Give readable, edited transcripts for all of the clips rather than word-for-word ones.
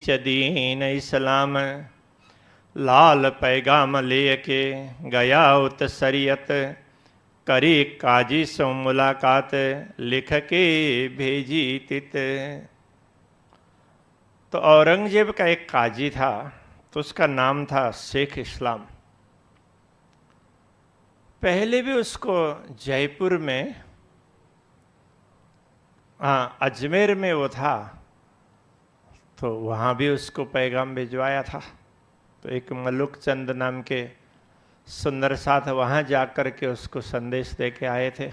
दीन इस्लाम लाल पैगाम लेके गया उत शरीयत करी काजी सो मुलाकात लिख के भेजी तित। तो औरंगजेब का एक काजी था, तो उसका नाम था शेख इस्लाम। पहले भी उसको जयपुर में, अजमेर में वो था, तो वहाँ भी उसको पैगाम भिजवाया था। तो एक मलुक चंद नाम के सुंदर साथ वहाँ जाकर के उसको संदेश दे के आए थे,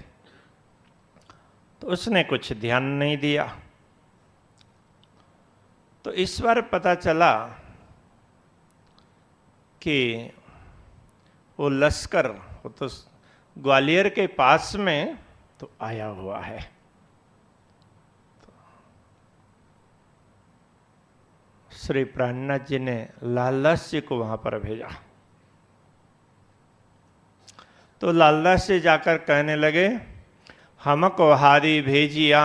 तो उसने कुछ ध्यान नहीं दिया। तो इस बार पता चला कि वो लश्कर, वो तो ग्वालियर के पास में तो आया हुआ है। श्री प्राणनाथ जी ने लालदास जी को वहां पर भेजा। तो लालदास जी जाकर कहने लगे, हमको हादी भेजिया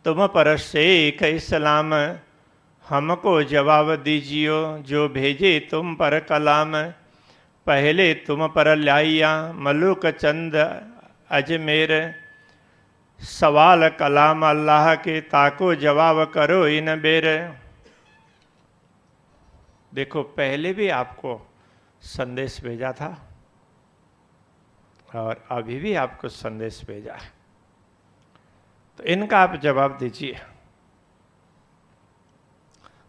तुम पर शेख इस्लाम, हमको जवाब दीजियो जो भेजे तुम पर कलाम। पहले तुम पर लाइया मलुक चंद अजमेर, सवाल कलाम अल्लाह के ताको जवाब करो इन बेर। देखो, पहले भी आपको संदेश भेजा था और अभी भी आपको संदेश भेजा है, तो इनका आप जवाब दीजिए।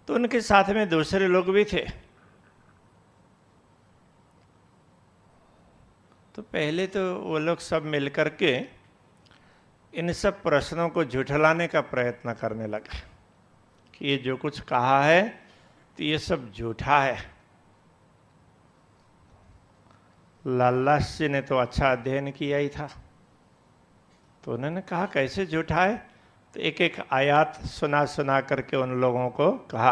तो उनके साथ में दूसरे लोग भी थे। तो पहले तो वो लोग सब मिलकर के इन सब प्रश्नों को झुठलाने का प्रयत्न करने लगे कि ये जो कुछ कहा है तो ये सब झूठा है। लालदास जी ने तो अच्छा अध्ययन किया ही था, तो उन्होंने कहा कैसे झूठा है। तो एक एक आयत सुना सुना करके उन लोगों को कहा।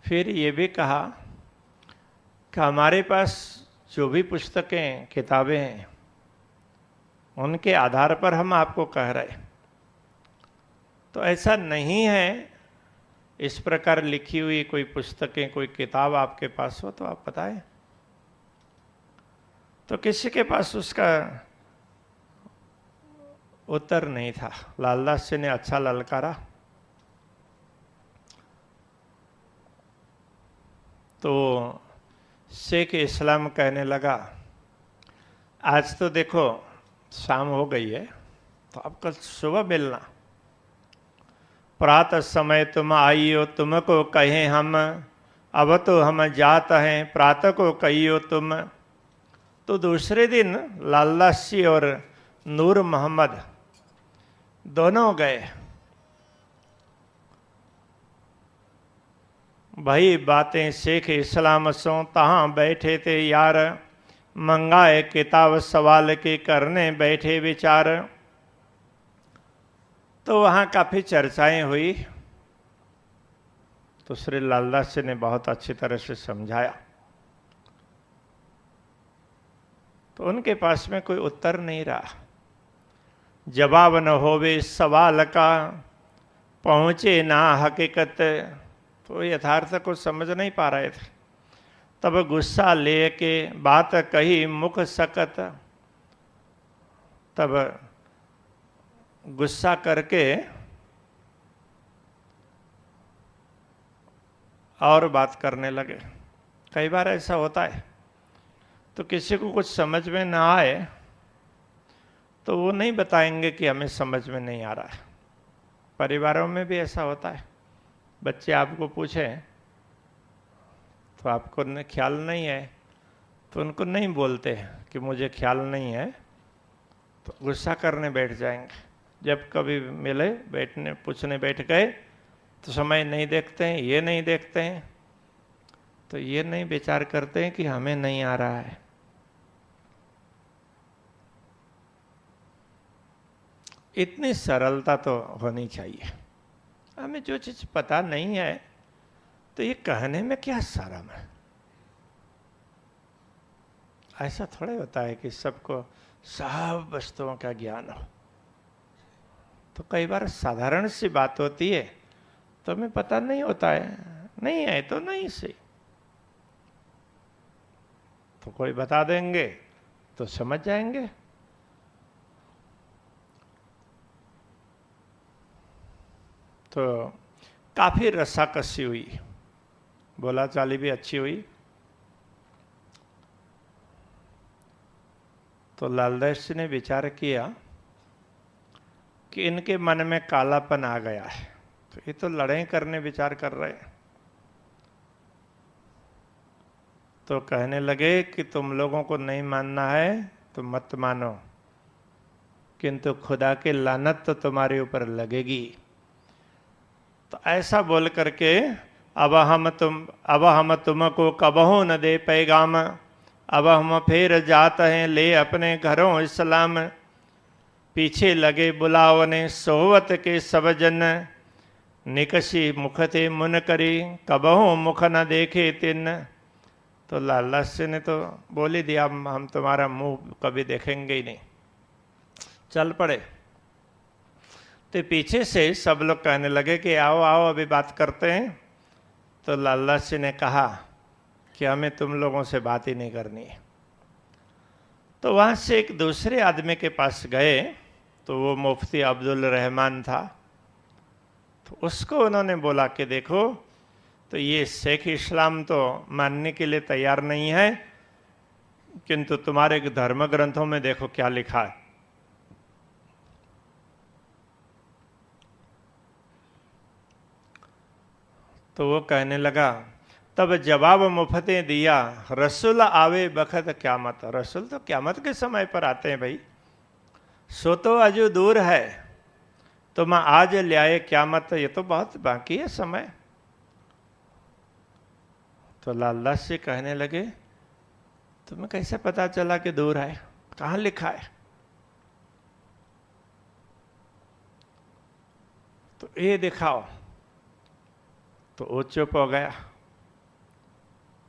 फिर ये भी कहा कि हमारे पास जो भी पुस्तकें किताबें हैं उनके आधार पर हम आपको कह रहे हैं, तो ऐसा नहीं है। इस प्रकार लिखी हुई कोई पुस्तकें, कोई किताब आपके पास हो तो आप बताएं। तो किसी के पास उसका उत्तर नहीं था। लालदास जी ने अच्छा ललकारा। तो शेख इस्लाम कहने लगा, आज तो देखो शाम हो गई है, तो अब कल सुबह मिलना। प्रातः समय तुम आइयो तुमको कहें हम, अब तो हम जात हैं प्रातः को कहियो तुम। तो दूसरे दिन लालदास जी और नूर मोहम्मद दोनों गए। भाई बातें शेख इस्लाम सो तहाँ बैठे थे यार, मंगाए किताब सवाल के करने बैठे विचार। तो वहाँ काफ़ी चर्चाएं हुई। तो श्री लालदास जी ने बहुत अच्छी तरह से समझाया। तो उनके पास में कोई उत्तर नहीं रहा। जवाब न होवे सवाल का, पहुँचे ना हकीकत। तो यथार्थ को समझ नहीं पा रहे थे। तब गुस्सा लेके बात कही मुख सकत। तब गुस्सा करके और बात करने लगे। कई बार ऐसा होता है, तो किसी को कुछ समझ में ना आए तो वो नहीं बताएंगे कि हमें समझ में नहीं आ रहा है। परिवारों में भी ऐसा होता है। बच्चे आपको पूछें तो आपको ख्याल नहीं है, तो उनको नहीं बोलते कि मुझे ख्याल नहीं है, तो गुस्सा करने बैठ जाएंगे। जब कभी मिले, बैठने पूछने बैठ गए, तो समय नहीं देखते हैं, ये नहीं देखते हैं, तो ये नहीं विचार करते हैं कि हमें नहीं आ रहा है। इतनी सरलता तो होनी चाहिए। हमें जो चीज़ पता नहीं है तो ये कहने में क्या शर्म है। ऐसा थोड़ा होता है कि सबको सब वस्तुओं का ज्ञान हो। तो कई बार साधारण सी बात होती है तो हमें पता नहीं होता है, नहीं है तो नहीं सही, तो कोई बता देंगे तो समझ जाएंगे। तो काफी रस्साकसी हुई, बोलाचाली भी अच्छी हुई। तो लालदास जी ने विचार किया कि इनके मन में कालापन आ गया है, तो ये तो लड़ाई करने विचार कर रहे हैं। तो कहने लगे कि तुम लोगों को नहीं मानना है तो मत मानो, किंतु खुदा की लानत तो तुम्हारे ऊपर लगेगी। तो ऐसा बोल करके अब हम तुमको कबहू न दे पैगाम, अब हम फिर जात हैं ले अपने घरों इस्लाम। पीछे लगे बुलावने सोवत के सब जन, निकसी मुख थे मुन करी कबहू मुख न देखे तिन। तो लालदास ने तो बोल ही दिया, हम तुम्हारा मुंह कभी देखेंगे ही नहीं, चल पड़े। तो पीछे से सब लोग कहने लगे कि आओ आओ अभी बात करते हैं। तो लालदास ने कहा कि हमें तुम लोगों से बात ही नहीं करनी है। तो वहां से एक दूसरे आदमी के पास गए, तो वो मुफ्ती अब्दुल रहमान था। तो उसको उन्होंने बोला कि देखो, तो ये शेख इस्लाम तो मानने के लिए तैयार नहीं है, किंतु तुम्हारे धर्म ग्रंथों में देखो क्या लिखा है। तो वो कहने लगा, तब जवाब मुफ्ते दिया, रसूल आवे बखत क्यामत। रसूल तो क्यामत के समय पर आते हैं भाई, सो तो अजू दूर है, तो मैं आज ले आए क्यामत, ये तो बहुत बाकी है समय। तो लालदास जी कहने लगे, तुम्हें कैसे पता चला कि दूर है, कहाँ लिखा है? तो ये दिखाओ। तो वो चुप हो गया।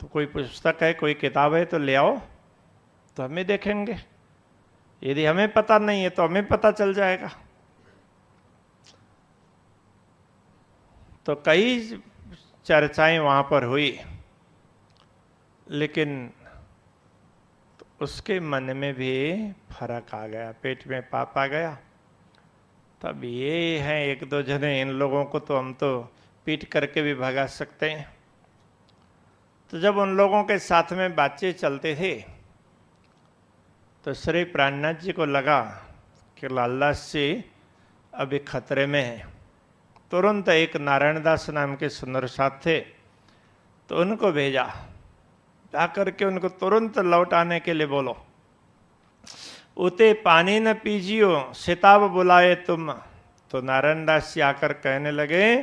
तो कोई पुस्तक है, कोई किताब है तो ले आओ, तो हमें देखेंगे, यदि हमें पता नहीं है तो हमें पता चल जाएगा। तो कई चर्चाएं वहां पर हुई, लेकिन उसके मन में भी फर्क आ गया, पेट में पाप आ गया। तब ये हैं एक दो जने, इन लोगों को तो हम तो पीट करके भी भगा सकते हैं। तो जब उन लोगों के साथ में बातचीत चलते थे, तो श्री प्राणनाथ जी को लगा कि लालदास जी अभी खतरे में है। तुरंत एक नारायणदास नाम के सुंदर साथ थे, तो उनको भेजा, जाकर के उनको तुरंत लौट आने के लिए बोलो। उते पानी न पीजियो सिताब बुलाए तुम। तो नारायणदास जी आकर कहने लगे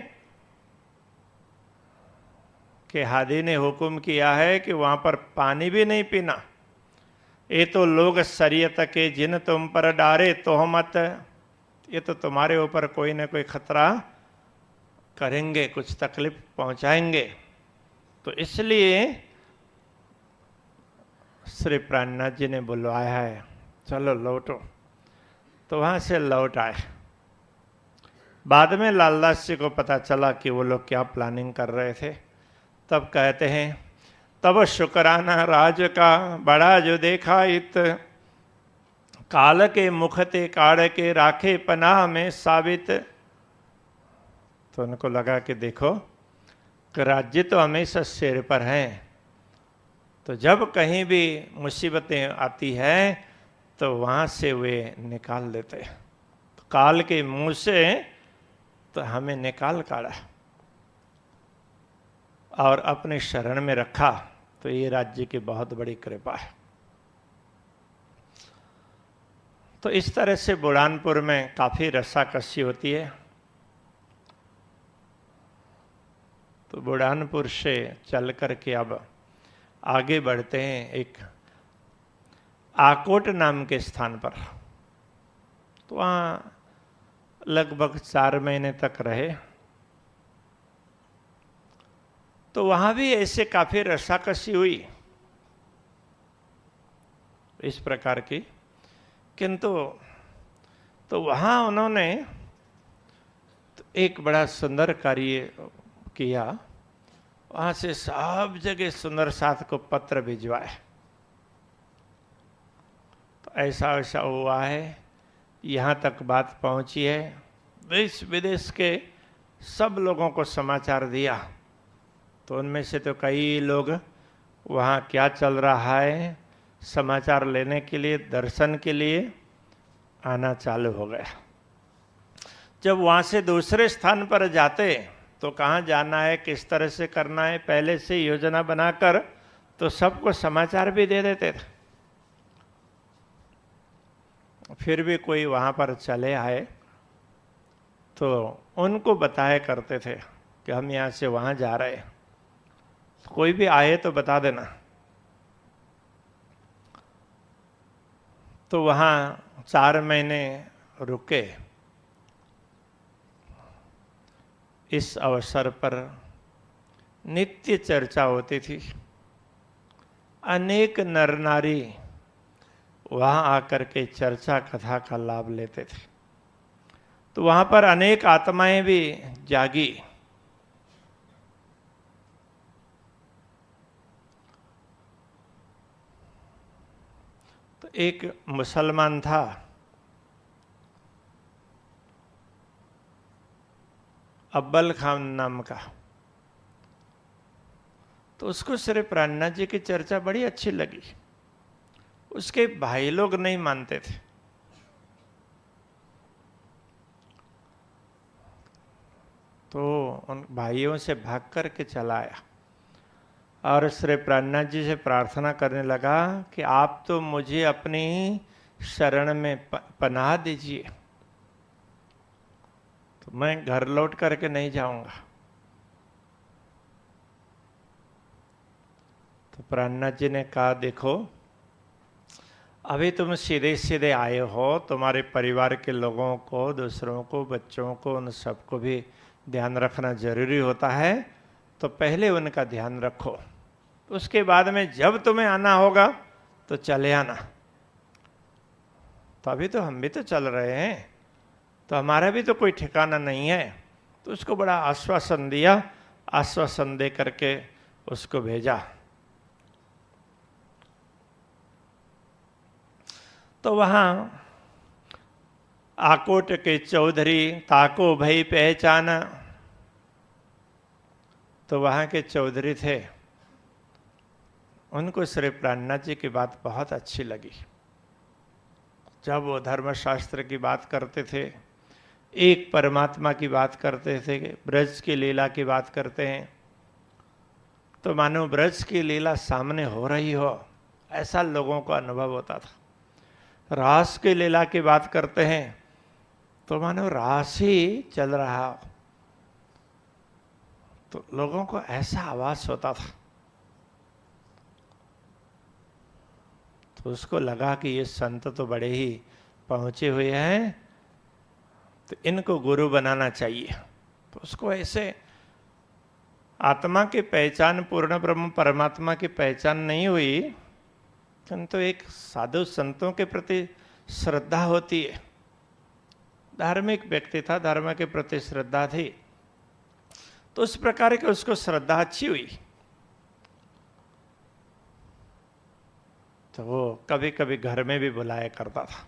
कि हादी ने हुक्म किया है कि वहां पर पानी भी नहीं पीना। ये तो लोग शरीयत के जिन तुम पर डारे तोहमत, ये तो तुम्हारे ऊपर कोई ना कोई खतरा करेंगे, कुछ तकलीफ पहुंचाएंगे। तो इसलिए श्री प्राणनाथ जी ने बुलवाया है, चलो लौटो। तो वहां से लौट आए। बाद में लालदास जी को पता चला कि वो लोग क्या प्लानिंग कर रहे थे। तब कहते हैं, तब शुक्राना राज का बड़ा जो देखा इत, काल के मुखते काड़ के राखे पनाह में साबित। तो उनको लगा कि देखो कि राज्य तो हमेशा सिर पर है, तो जब कहीं भी मुसीबतें आती हैं तो वहां से वे निकाल देते। तो काल के मुंह से तो हमें निकाल काढ़ा और अपने शरण में रखा, तो ये राज्य की बहुत बड़ी कृपा है। तो इस तरह से बुरहानपुर में काफी रस्साकसी होती है। तो बुरहानपुर से चल करके अब आगे बढ़ते हैं एक आकोट नाम के स्थान पर। तो वहाँ लगभग 4 महीने तक रहे। तो वहाँ भी ऐसे काफी रस्साकसी हुई। इस प्रकार की। किंतु तो वहाँ उन्होंने एक बड़ा सुंदर कार्य किया। वहाँ से सब जगह सुंदर साथ को पत्र भिजवाए। तो ऐसा ऐसा हुआ है, यहाँ तक बात पहुँची है, देश विदेश के सब लोगों को समाचार दिया। तो उनमें से तो कई लोग वहाँ क्या चल रहा है समाचार लेने के लिए, दर्शन के लिए आना चालू हो गया। जब वहाँ से दूसरे स्थान पर जाते तो कहाँ जाना है, किस तरह से करना है, पहले से योजना बनाकर तो सबको समाचार भी दे देते थे। फिर भी कोई वहाँ पर चले आए तो उनको बताया करते थे कि हम यहाँ से वहाँ जा रहे हैं। कोई भी आए तो बता देना। तो वहाँ 4 महीने रुके। इस अवसर पर नित्य चर्चा होती थी। अनेक नर नारी वहाँ आकर के चर्चा कथा का लाभ लेते थे। तो वहाँ पर अनेक आत्माएं भी जागी। तो एक मुसलमान था, अब्बल खान नाम का। तो उसको श्री प्राणनाथ जी की चर्चा बड़ी अच्छी लगी। उसके भाई लोग नहीं मानते थे। तो उन भाइयों से भाग कर के चला आया और श्री प्राणनाथ जी से प्रार्थना करने लगा कि आप तो मुझे अपनी शरण में पनाह दीजिए, तो मैं घर लौट करके नहीं जाऊंगा। तो प्राणनाथ जी ने कहा, देखो अभी तुम सीधे सीधे आए हो, तुम्हारे परिवार के लोगों को, दूसरों को, बच्चों को, उन सबको भी ध्यान रखना जरूरी होता है। तो पहले उनका ध्यान रखो, उसके बाद में जब तुम्हें आना होगा तो चले आना। तो अभी तो हम भी तो चल रहे हैं, तो हमारा भी तो कोई ठिकाना नहीं है। तो उसको बड़ा आश्वासन दिया। आश्वासन दे करके उसको भेजा। तो वहाँ आकोट के चौधरी ताको भई पहचाना। तो वहाँ के चौधरी थे, उनको श्री प्राणनाथ जी की बात बहुत अच्छी लगी। जब वो धर्मशास्त्र की बात करते थे, एक परमात्मा की बात करते थे, ब्रज की लीला की बात करते हैं, तो मानो ब्रज की लीला सामने हो रही हो, ऐसा लोगों को अनुभव होता था। रास की लीला की बात करते हैं तो मानो रास ही चल रहा हो, तो लोगों को ऐसा आभास होता था। तो उसको लगा कि ये संत तो बड़े ही पहुंचे हुए हैं, तो इनको गुरु बनाना चाहिए। तो उसको ऐसे आत्मा की पहचान, पूर्ण ब्रह्म परमात्मा की पहचान नहीं हुई, किंतु एक साधु संतों के प्रति श्रद्धा होती है। धार्मिक व्यक्ति था, धर्म के प्रति श्रद्धा थी, तो उस प्रकार की उसको श्रद्धा अच्छी हुई। तो वो कभी कभी घर में भी बुलाया करता था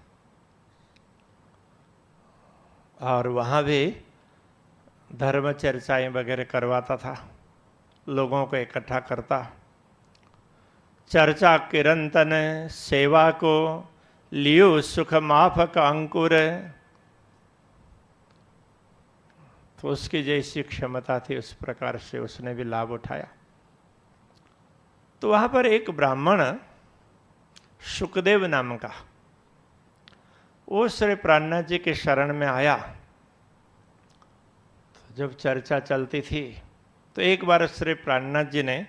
और वहाँ भी धर्म चर्चाएं वगैरह करवाता था, लोगों को इकट्ठा करता। चर्चा किरंतन सेवा को लियो सुख माफक अंकुर। तो उसकी जैसी क्षमता थी उस प्रकार से उसने भी लाभ उठाया। तो वहां पर एक ब्राह्मण शुकदेव नाम का, वो श्री प्राणनाथ जी के शरण में आया। तो जब चर्चा चलती थी तो एक बार श्री प्राणनाथ जी ने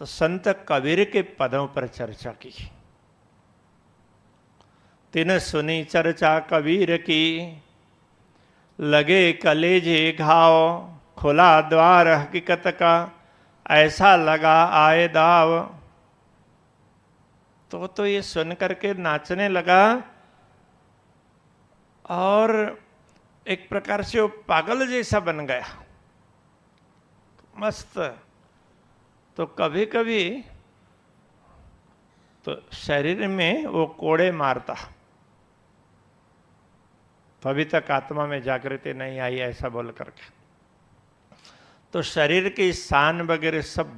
तो संत कबीर के पदों पर चर्चा की। तिन सुनी चर्चा कबीर की, लगे कलेजे घाव, खुला द्वार हकीकत का, ऐसा लगा आए दाव। तो ये सुन करके नाचने लगा और एक प्रकार से वो पागल जैसा बन गया। मस्त। तो कभी कभी तो शरीर में वो कोड़े मारता, तो अभी तक आत्मा में जागृति नहीं आई ऐसा बोल करके, तो शरीर की शान वगैरह सब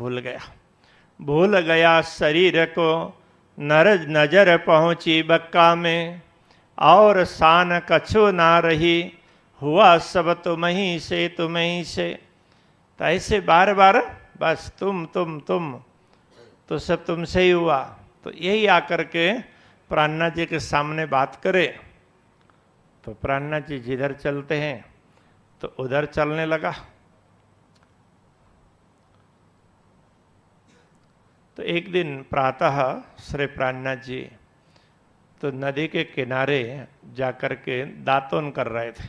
भूल गया शरीर को, नजर पहुंची बक्का में, और शान कछु ना रही, हुआ सब तुम ही से तुम ही से। तो ऐसे बार बार बस तुम तो सब तुमसे ही हुआ। तो यही आकर के प्राणनाथ जी के सामने बात करे, तो प्राणनाथ जी जिधर चलते हैं तो उधर चलने लगा। तो एक दिन प्रातः श्री प्राणनाथ जी तो नदी के किनारे जाकर के दातुन कर रहे थे।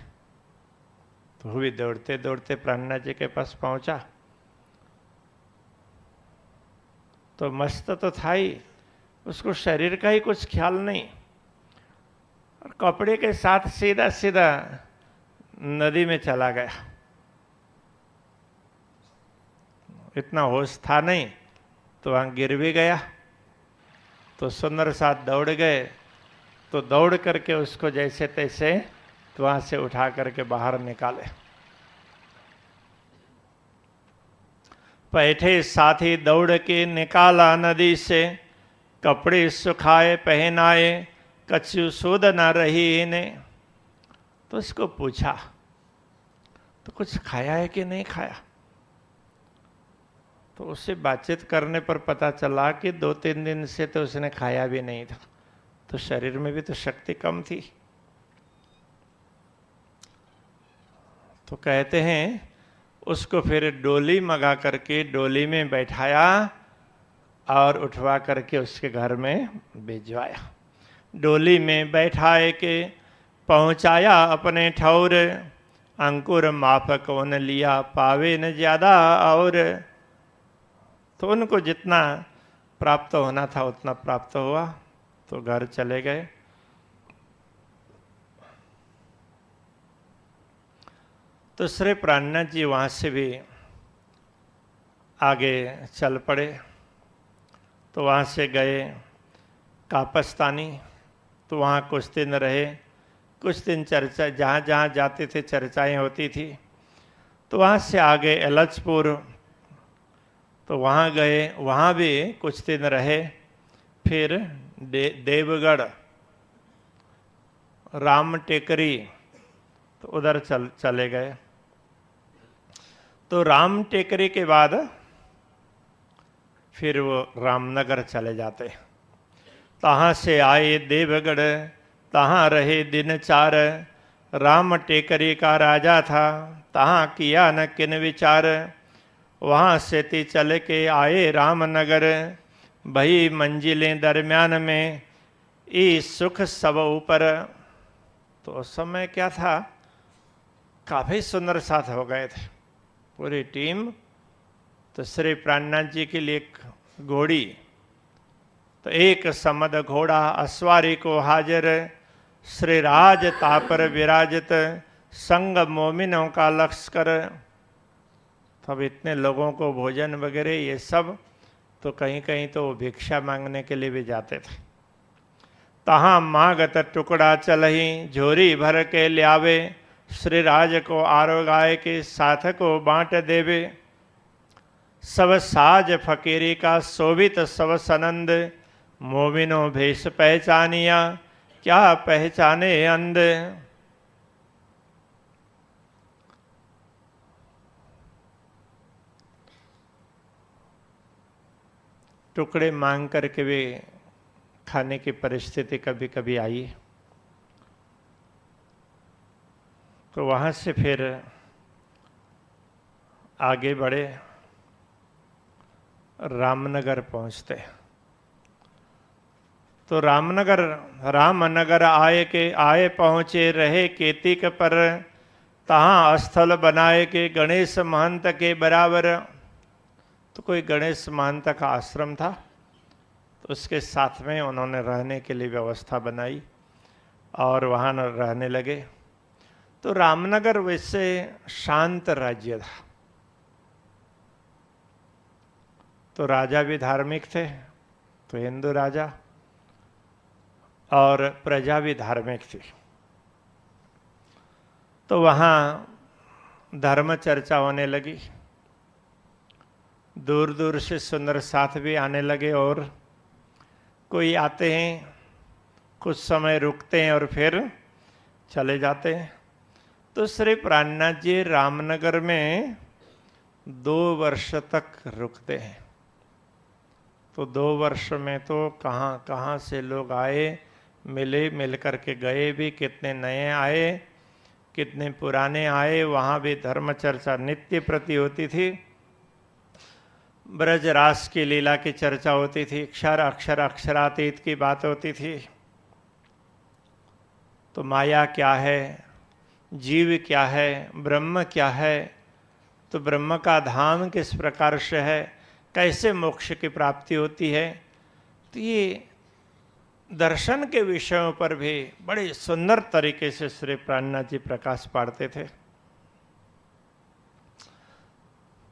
तो वो भी दौड़ते दौड़ते प्राणनाथ जी के पास पहुंचा। तो मस्त तो था ही, उसको शरीर का ही कुछ ख्याल नहीं, और कपड़े के साथ सीधा सीधा नदी में चला गया। इतना होश था नहीं, तो वहां गिर भी गया। तो सुंदर साथ दौड़ गए, तो दौड़ करके उसको जैसे तैसे तो वहां से उठा करके बाहर निकाले। बैठे साथी दौड़ के निकाला नदी से, कपड़े सुखाए पहनाए, कछु सुध न रही इन्हें। तो उसको पूछा तो कुछ खाया है कि नहीं खाया। तो उससे बातचीत करने पर पता चला कि 2-3 दिन से तो उसने खाया भी नहीं था, तो शरीर में भी तो शक्ति कम थी। तो कहते हैं उसको फिर डोली मंगा करके डोली में बैठाया और उठवा करके उसके घर में भिजवाया। डोली में बैठाए के पहुंचाया अपने ठौर, अंकुर माप कौन लिया पावे न ज्यादा और। तो उनको जितना प्राप्त होना था उतना प्राप्त हुआ, तो घर चले गए। तो श्री प्राणनाथ जी वहाँ से भी आगे चल पड़े। तो वहाँ से गए कापस्तानी, तो वहाँ कुछ दिन रहे। कुछ दिन चर्चा जहाँ जहाँ जाते थे चर्चाएं होती थी। तो वहाँ से आगे एलचपुर, तो वहाँ गए, वहाँ भी कुछ दिन रहे। फिर देवगढ़, राम टेकरी, तो उधर चले गए। तो राम टेकरी के बाद फिर वो रामनगर चले जाते। तहाँ से आए देवगढ़, तहाँ रहे दिन 4, राम टेकरी का राजा था, तहाँ किया न किन विचार। वहाँ से ती चल के आए रामनगर, भई मंजिलें दरमियान में, ई सुख सब ऊपर। तो उस समय क्या था, काफी सुंदर साथ हो गए थे पूरी टीम। तो श्री प्राणनाथ जी के लिए एक घोड़ी, तो एक समद घोड़ा अश्वारी को हाजिर, श्री राज तापर विराजित, संग मोमिनों का लश्कर। तब इतने लोगों को भोजन वगैरह ये सब, तो कहीं कहीं तो भिक्षा मांगने के लिए भी जाते थे। तहाँ मागत टुकड़ा चलही, झोरी भर के ल्यावे, श्री राज को आरोगाय के साथ को बांट देवे। सब साज फकीरी का शोभित सब सनंद, मोमिनो भेष पहचानिया, क्या पहचाने अंध। टुकड़े मांग करके भी खाने की परिस्थिति कभी कभी आई। तो वहाँ से फिर आगे बढ़े, रामनगर पहुँचते। तो रामनगर आए पहुँचे रहे केतिक पर, तहाँ स्थल बनाए के गणेश महंत के बराबर। तो कोई गणेश महंत का आश्रम था, तो उसके साथ में उन्होंने रहने के लिए व्यवस्था बनाई और वहाँ रहने लगे। तो रामनगर वैसे शांत राज्य था, तो राजा भी धार्मिक थे, तो हिंदू राजा, और प्रजा भी धार्मिक थी। तो वहाँ धर्म चर्चा होने लगी, दूर दूर से सुंदर साथ भी आने लगे, और कोई आते हैं, कुछ समय रुकते हैं और फिर चले जाते हैं। तो श्री प्राणनाथ जी रामनगर में 2 वर्ष तक रुकते हैं। तो 2 वर्ष में तो कहाँ कहाँ से लोग आए, मिले, मिल कर के गए भी, कितने नए आए, कितने पुराने आए। वहाँ भी धर्म चर्चा नित्य प्रति होती थी। ब्रज रास की लीला की चर्चा होती थी, अक्षर अक्षर अक्षरातीत की बात होती थी। तो माया क्या है, जीव क्या है, ब्रह्म क्या है, तो ब्रह्म का धाम किस प्रकार से है, कैसे मोक्ष की प्राप्ति होती है। तो ये दर्शन के विषयों पर भी बड़े सुंदर तरीके से श्री प्राणनाथ जी प्रकाश पाड़ते थे।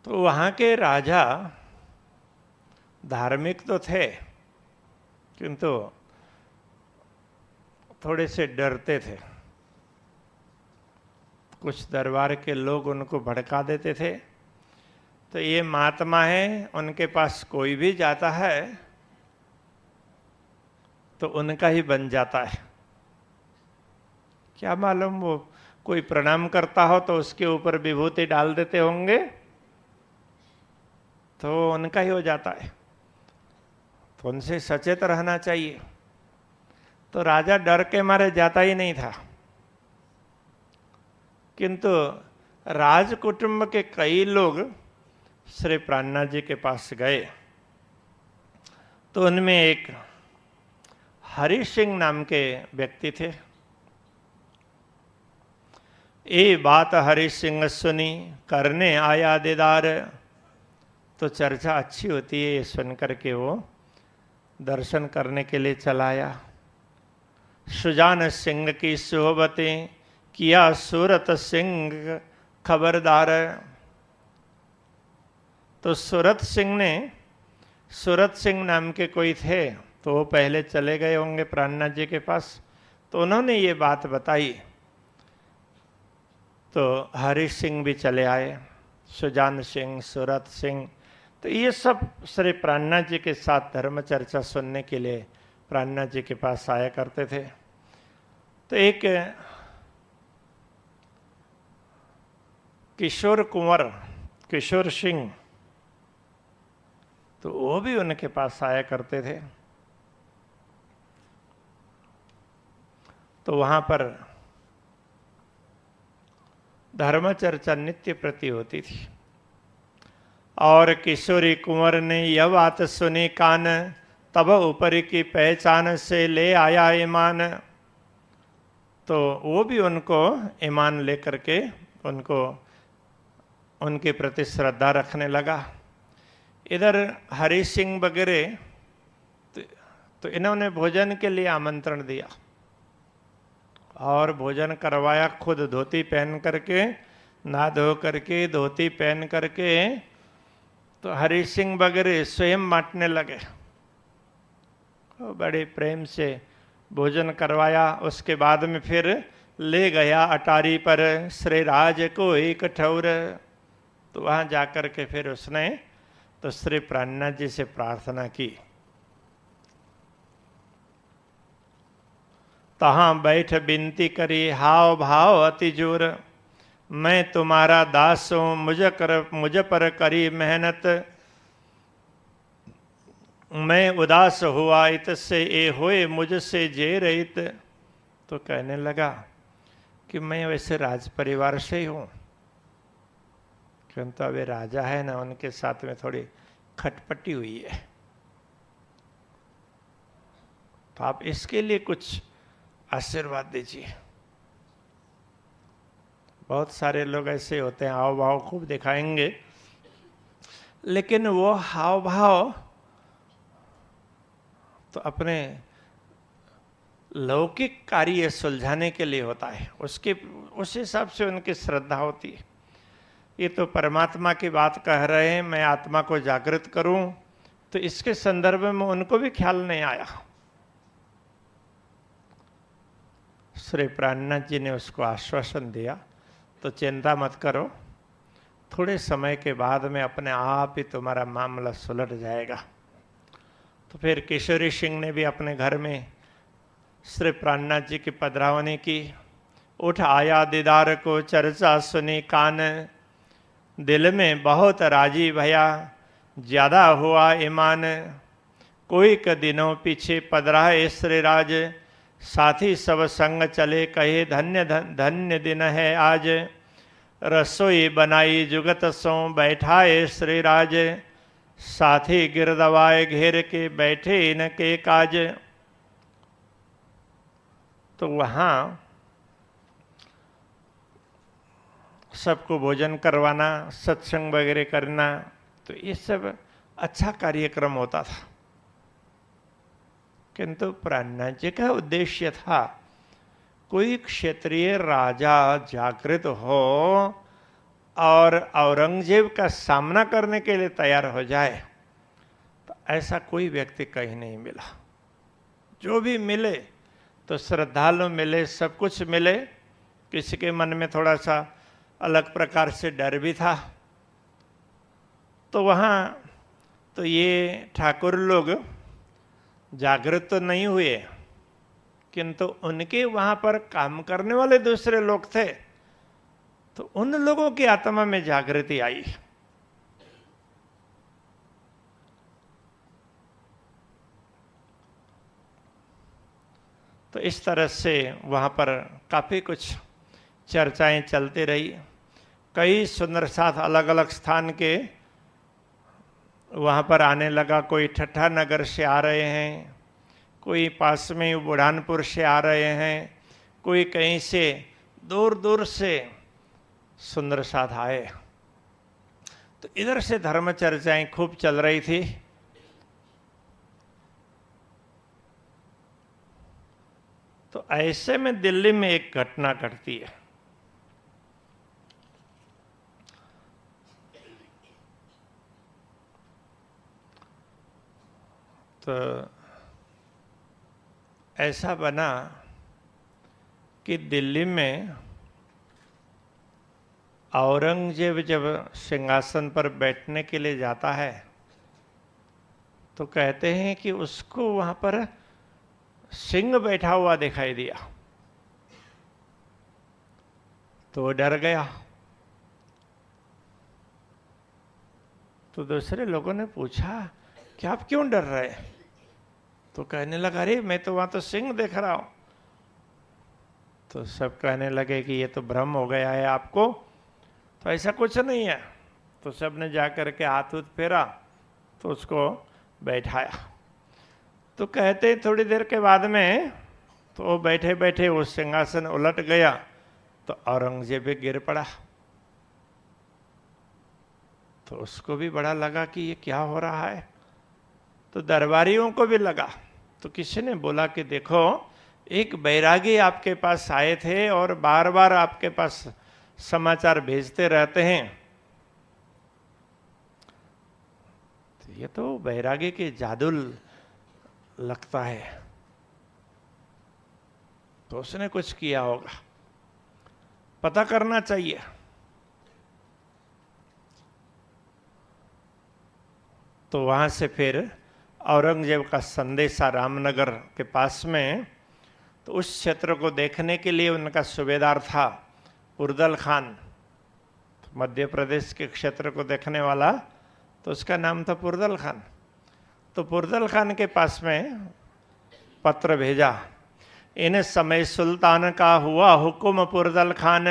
तो वहाँ के राजा धार्मिक तो थे, किंतु थोड़े से डरते थे। कुछ दरबार के लोग उनको भड़का देते थे। तो ये महात्मा है, उनके पास कोई भी जाता है तो उनका ही बन जाता है। क्या मालूम, वो कोई प्रणाम करता हो तो उसके ऊपर विभूति डाल देते होंगे तो उनका ही हो जाता है। तो उनसे सचेत रहना चाहिए। तो राजा डर के मारे जाता ही नहीं था, किंतु राज कुटुंब के कई लोग श्री प्राणनाथ जी के पास गए। तो उनमें एक हरि सिंह नाम के व्यक्ति थे। ये बात हरि सिंह सुनी, करने आया दीदार। तो चर्चा अच्छी होती है, ये सुन करके वो दर्शन करने के लिए चलाया। सुजान सिंह की सोहबतें किया सूरत सिंह खबरदार। तो सूरत सिंह नाम के कोई थे, तो वो पहले चले गए होंगे प्राणनाथ जी के पास, तो उन्होंने ये बात बताई। तो हरि सिंह भी चले आए, सुजान सिंह, सूरत सिंह। तो ये सब श्री प्राणनाथ जी के साथ धर्म चर्चा सुनने के लिए प्राणनाथ जी के पास आया करते थे। तो एक किशोर सिंह, तो वो भी उनके पास आया करते थे। तो वहां पर धर्म चर्चा नित्य प्रति होती थी। और किशोरी कुंवर ने यह बात सुनी कान, तब ऊपर की पहचान से ले आया ईमान। तो वो भी उनको ईमान लेकर के उनको उनके प्रति श्रद्धा रखने लगा। इधर हरि सिंह वगैरह तो इन्होंने भोजन के लिए आमंत्रण दिया और भोजन करवाया, खुद धोती पहन करके, नहा धो करके, धोती पहन करके। तो हरि सिंह वगैरह स्वयं बांटने लगे, बड़े प्रेम से भोजन करवाया। उसके बाद में फिर ले गया अटारी पर श्री राज को एक ठौर। तो वहां जाकर के फिर उसने तो श्री प्राणनाथ जी से प्रार्थना की। तहां बैठ बिनती करी, हाव भाव अति जोर। मैं तुम्हारा दास हूं, मुझ पर करी मेहनत। मैं उदास हुआ इत से, ए होए मुझसे जे रहित। तो कहने लगा कि मैं वैसे राज परिवार से ही हूं, किंतु अभी राजा है ना, उनके साथ में थोड़ी खटपटी हुई है। तो आप इसके लिए कुछ आशीर्वाद दीजिए। बहुत सारे लोग ऐसे होते हैं, हाव भाव खूब दिखाएंगे, लेकिन वो हाव भाव तो अपने लौकिक कार्य सुलझाने के लिए होता है, उसके उस हिसाब से उनकी श्रद्धा होती है। ये तो परमात्मा की बात कह रहे हैं, मैं आत्मा को जागृत करूं, तो इसके संदर्भ में उनको भी ख्याल नहीं आया। श्री प्राणनाथ जी ने उसको आश्वासन दिया, तो चिंता मत करो, थोड़े समय के बाद में अपने आप ही तुम्हारा मामला सुलझ जाएगा। तो फिर किशोरी सिंह ने भी अपने घर में श्री प्राणनाथ जी की पधरावनी की। उठ आया दीदार को चर्चा सुनी कान, दिल में बहुत राजी भया ज्यादा हुआ ईमान। कोई क दिनों पीछे पधराए श्री राज, साथी सब संग चले कहे धन्य धन्य दिन है आज। रसोई बनाई जुगत सो बैठाए श्री राज, साथी गिरदवाए घेर के बैठे इनके काज। तो वहाँ सबको भोजन करवाना, सत्संग वगैरह करना, तो ये सब अच्छा कार्यक्रम होता था। किंतु प्राणनाथ जी का उद्देश्य था कोई क्षेत्रीय राजा जागृत हो और औरंगजेब का सामना करने के लिए तैयार हो जाए। तो ऐसा कोई व्यक्ति कहीं नहीं मिला। जो भी मिले तो श्रद्धालु मिले, सब कुछ मिले। किसी के मन में थोड़ा सा अलग प्रकार से डर भी था। तो वहाँ तो ये ठाकुर लोग जागृत तो नहीं हुए, किंतु उनके वहाँ पर काम करने वाले दूसरे लोग थे, तो उन लोगों की आत्मा में जागृति आई। तो इस तरह से वहाँ पर काफ़ी कुछ चर्चाएं चलती रही। कई सुंदर साथ अलग अलग स्थान के वहाँ पर आने लगा। कोई ठट्ठा नगर से आ रहे हैं, कोई पास में बुढ़ानपुर से आ रहे हैं, कोई कहीं से दूर दूर से सुंदर साथ आए। तो इधर से धर्म चर्चाएं खूब चल रही थी। तो ऐसे में दिल्ली में एक घटना घटती है। तो ऐसा बना कि दिल्ली में औरंगजेब जब सिंहासन पर बैठने के लिए जाता है तो कहते हैं कि उसको वहां पर सिंह बैठा हुआ दिखाई दिया। तो वो डर गया। तो दूसरे लोगों ने पूछा कि आप क्यों डर रहे? तो कहने लगा, अरे मैं तो वहां तो सिंह देख रहा हूं। तो सब कहने लगे कि ये तो भ्रम हो गया है आपको, तो ऐसा कुछ नहीं है। तो सब ने जाकर के हाथ उत फेरा तो उसको बैठाया। तो कहते थोड़ी देर के बाद में तो वो बैठे बैठे वो सिंहासन उलट गया, तो औरंगजेब भी गिर पड़ा। तो उसको भी बड़ा लगा कि ये क्या हो रहा है। तो दरबारियों को भी लगा। तो किसी ने बोला कि देखो, एक बैरागी आपके पास आए थे और बार बार आपके पास समाचार भेजते रहते हैं। तो ये तो बैरागी के जादू लगता है। तो उसने कुछ किया होगा, पता करना चाहिए। तो वहां से फिर औरंगजेब का संदेशा रामनगर के पास में, तो उस क्षेत्र को देखने के लिए उनका सूबेदार था पुरदल खान, मध्य प्रदेश के क्षेत्र को देखने वाला, तो उसका नाम था पुरदल खान। तो पुरदल खान के पास में पत्र भेजा, इन समय सुल्तान का हुआ हुक्म पुरदल खान,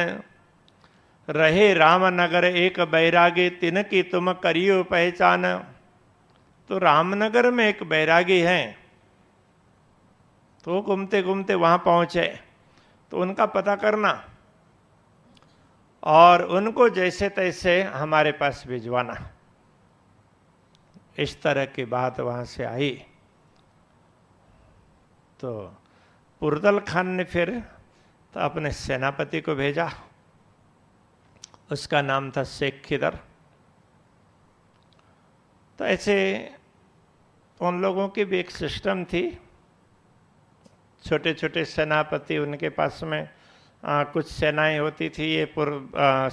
रहे रामनगर एक बैरागी तिन की तुम करियो पहचान। तो रामनगर में एक बैरागी हैं, तो घूमते घूमते वहां पहुंचे, तो उनका पता करना और उनको जैसे तैसे हमारे पास भिजवाना। इस तरह की बात वहां से आई। तो पुरदल खान ने फिर तो अपने सेनापति को भेजा, उसका नाम था शेख खिदर। तो ऐसे उन लोगों की भी एक सिस्टम थी, छोटे छोटे सेनापति, उनके पास में कुछ सेनाएं होती थी। ये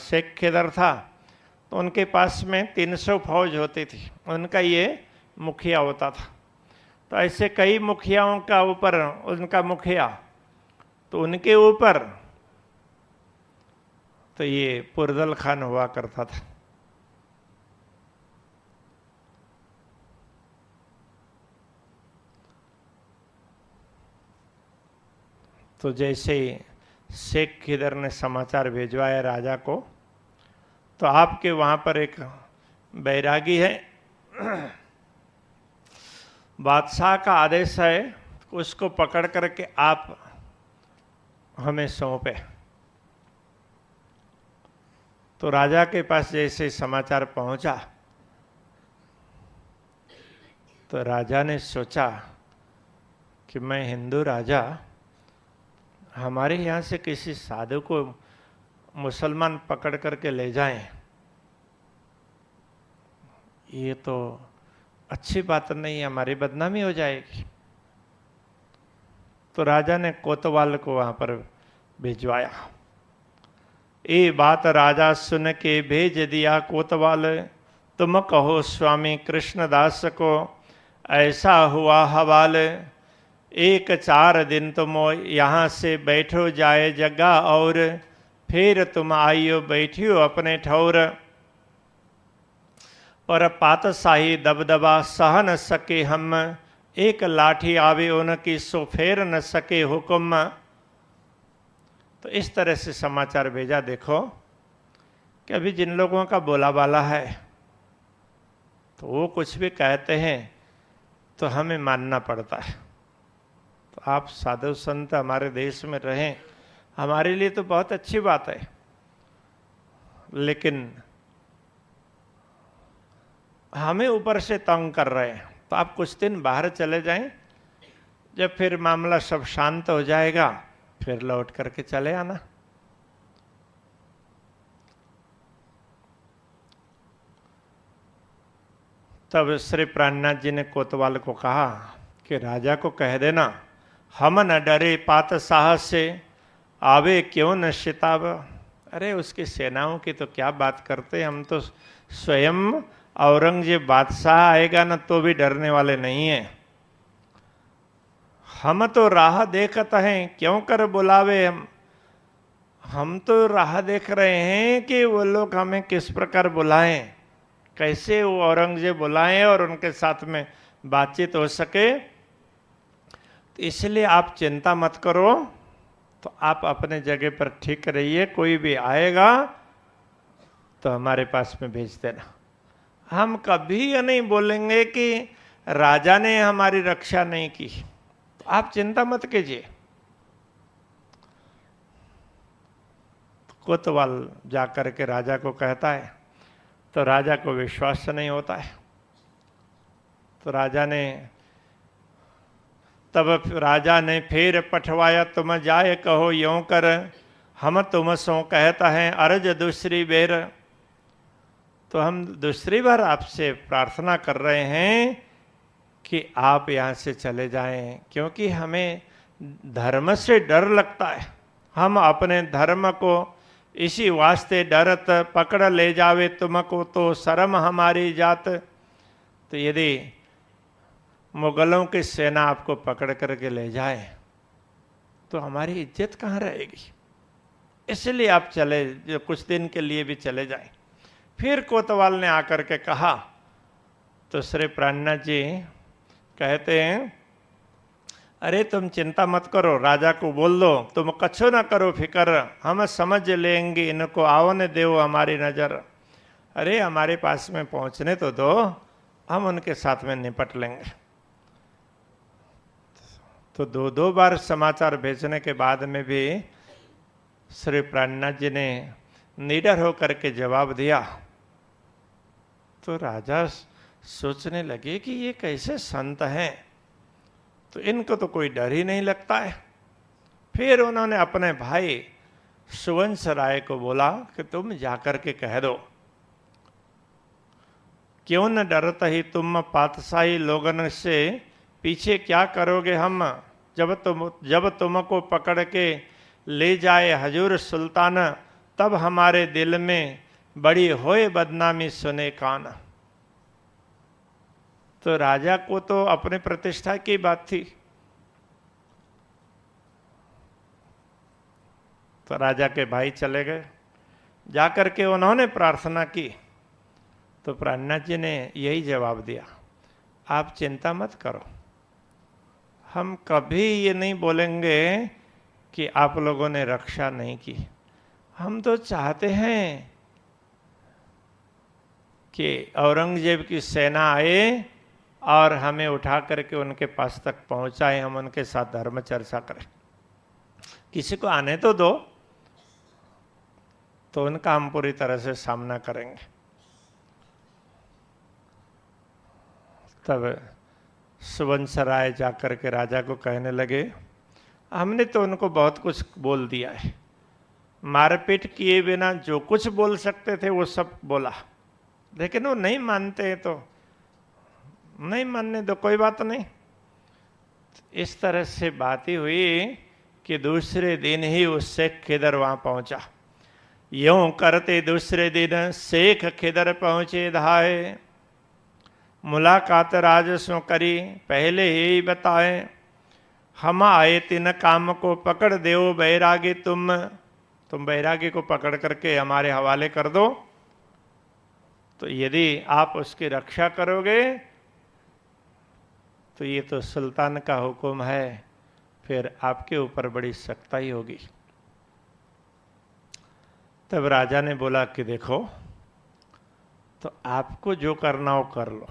शेख खिदर था तो उनके पास में 300 फौज होती थी, उनका ये मुखिया होता था। तो ऐसे कई मुखियाओं का ऊपर उनका मुखिया, तो उनके ऊपर तो ये पुरदल खान हुआ करता था। तो जैसे शेख खिदर ने समाचार भिजवाया राजा को, तो आपके वहां पर एक बैरागी है, बादशाह का आदेश है, उसको पकड़ करके आप हमें सौंपे। तो राजा के पास जैसे समाचार पहुंचा तो राजा ने सोचा कि मैं हिंदू राजा, हमारे यहाँ से किसी साधु को मुसलमान पकड़ करके ले जाएं, ये तो अच्छी बात नहीं, हमारी बदनामी हो जाएगी। तो राजा ने कोतवाल को वहां पर भिजवाया। ये बात राजा सुन के भेज दिया कोतवाल, तुम कहो स्वामी कृष्णदास को ऐसा हुआ हवाल। 1-4 दिन तुम यहाँ से बैठो जाए जगह और, फिर तुम आइयो बैठियो अपने ठौर। पर पातशाही दबदबा सह न सके हम, एक लाठी आवे उनकी सो फेर न सके हुक्म। तो इस तरह से समाचार भेजा। देखो कि अभी जिन लोगों का बोला बाला है तो वो कुछ भी कहते हैं तो हमें मानना पड़ता है। तो आप साधु संत हमारे देश में रहें, हमारे लिए तो बहुत अच्छी बात है, लेकिन हमें ऊपर से तंग कर रहे हैं। तो आप कुछ दिन बाहर चले जाएं, जब फिर मामला सब शांत हो जाएगा फिर लौट करके चले आना। तब श्री प्राणनाथ जी ने कोतवाल को कहा कि राजा को कह देना, हम न डरे पातशाह से, आवे क्यों न शिताब। अरे उसकी सेनाओं की तो क्या बात करते, हम तो स्वयं औरंगजेब बादशाह आएगा ना तो भी डरने वाले नहीं हैं। हम तो राह देखते हैं, क्यों कर बुलावे हम तो राह देख रहे हैं कि वो लोग हमें किस प्रकार बुलाएं, कैसे वो औरंगजेब बुलाएं और उनके साथ में बातचीत हो सके। तो इसलिए आप चिंता मत करो, तो आप अपने जगह पर ठीक रहिए, कोई भी आएगा तो हमारे पास में भेज देना। हम कभी ये नहीं बोलेंगे कि राजा ने हमारी रक्षा नहीं की, तो आप चिंता मत कीजिए। कोतवाल जाकर के राजा को कहता है, तो राजा को विश्वास नहीं होता है। तो राजा ने फिर पठवाया, तुम जाए कहो यों कर, हम तुम सो कहता है अर्ज दूसरी बेर। तो हम दूसरी बार आपसे प्रार्थना कर रहे हैं कि आप यहाँ से चले जाएं, क्योंकि हमें धर्म से डर लगता है। हम अपने धर्म को इसी वास्ते डरत, पकड़ ले जावे तुमको तो शर्म हमारी जात। तो यदि मुगलों की सेना आपको पकड़ करके ले जाए तो हमारी इज्जत कहाँ रहेगी, इसलिए आप चले, जो कुछ दिन के लिए भी चले जाएं। फिर कोतवाल ने आकर के कहा, तो श्री प्राणनाथ जी कहते हैं, अरे तुम चिंता मत करो, राजा को बोल दो तुम कछो ना करो फिक्र, हम समझ लेंगे इनको, आओ ने देव हमारी नजर। अरे हमारे पास में पहुंचने तो दो, हम उनके साथ में निपट लेंगे। तो 2 बार समाचार भेजने के बाद में भी श्री प्राणनाथ जी ने निडर होकर के जवाब दिया। तो राजा सोचने लगे कि ये कैसे संत हैं, तो इनको तो कोई डर ही नहीं लगता है। फिर उन्होंने अपने भाई सुवंश राय को बोला कि तुम जाकर के कह दो, क्यों न डरत ही तुम पातशाही लोगन से, पीछे क्या करोगे हम, जब तुमको पकड़ के ले जाए हजूर सुल्तान, तब हमारे दिल में बड़ी होए बदनामी सुने कान। तो राजा को तो अपने प्रतिष्ठा की बात थी। तो राजा के भाई चले गए, जाकर के उन्होंने प्रार्थना की। तो प्राणनाथ जी ने यही जवाब दिया, आप चिंता मत करो, हम कभी ये नहीं बोलेंगे कि आप लोगों ने रक्षा नहीं की। हम तो चाहते हैं कि औरंगजेब की सेना आए और हमें उठा करके उनके पास तक पहुंचाए, हम उनके साथ धर्म चर्चा करें। किसी को आने तो दो, तो उनका हम पूरी तरह से सामना करेंगे। तब सुवंश राय जाकर के राजा को कहने लगे, हमने तो उनको बहुत कुछ बोल दिया है, मारपीट किए बिना जो कुछ बोल सकते थे वो सब बोला, लेकिन वो नहीं मानते, तो नहीं मानने दो, कोई बात नहीं। इस तरह से बात ही हुई कि दूसरे दिन ही वो शेख खिदर वहां पहुंचा। यूं करते दूसरे दिन शेख खिदर पहुंचे धाए, मुलाकात राजसों करी पहले ही बताए, हम आए तीन काम को पकड़ देओ बैरागी तुम बैरागी को पकड़ करके हमारे हवाले कर दो, तो यदि आप उसकी रक्षा करोगे तो ये तो सुल्तान का हुक्म है, फिर आपके ऊपर बड़ी सख्ताई होगी। तब राजा ने बोला कि देखो, तो आपको जो करना हो कर लो,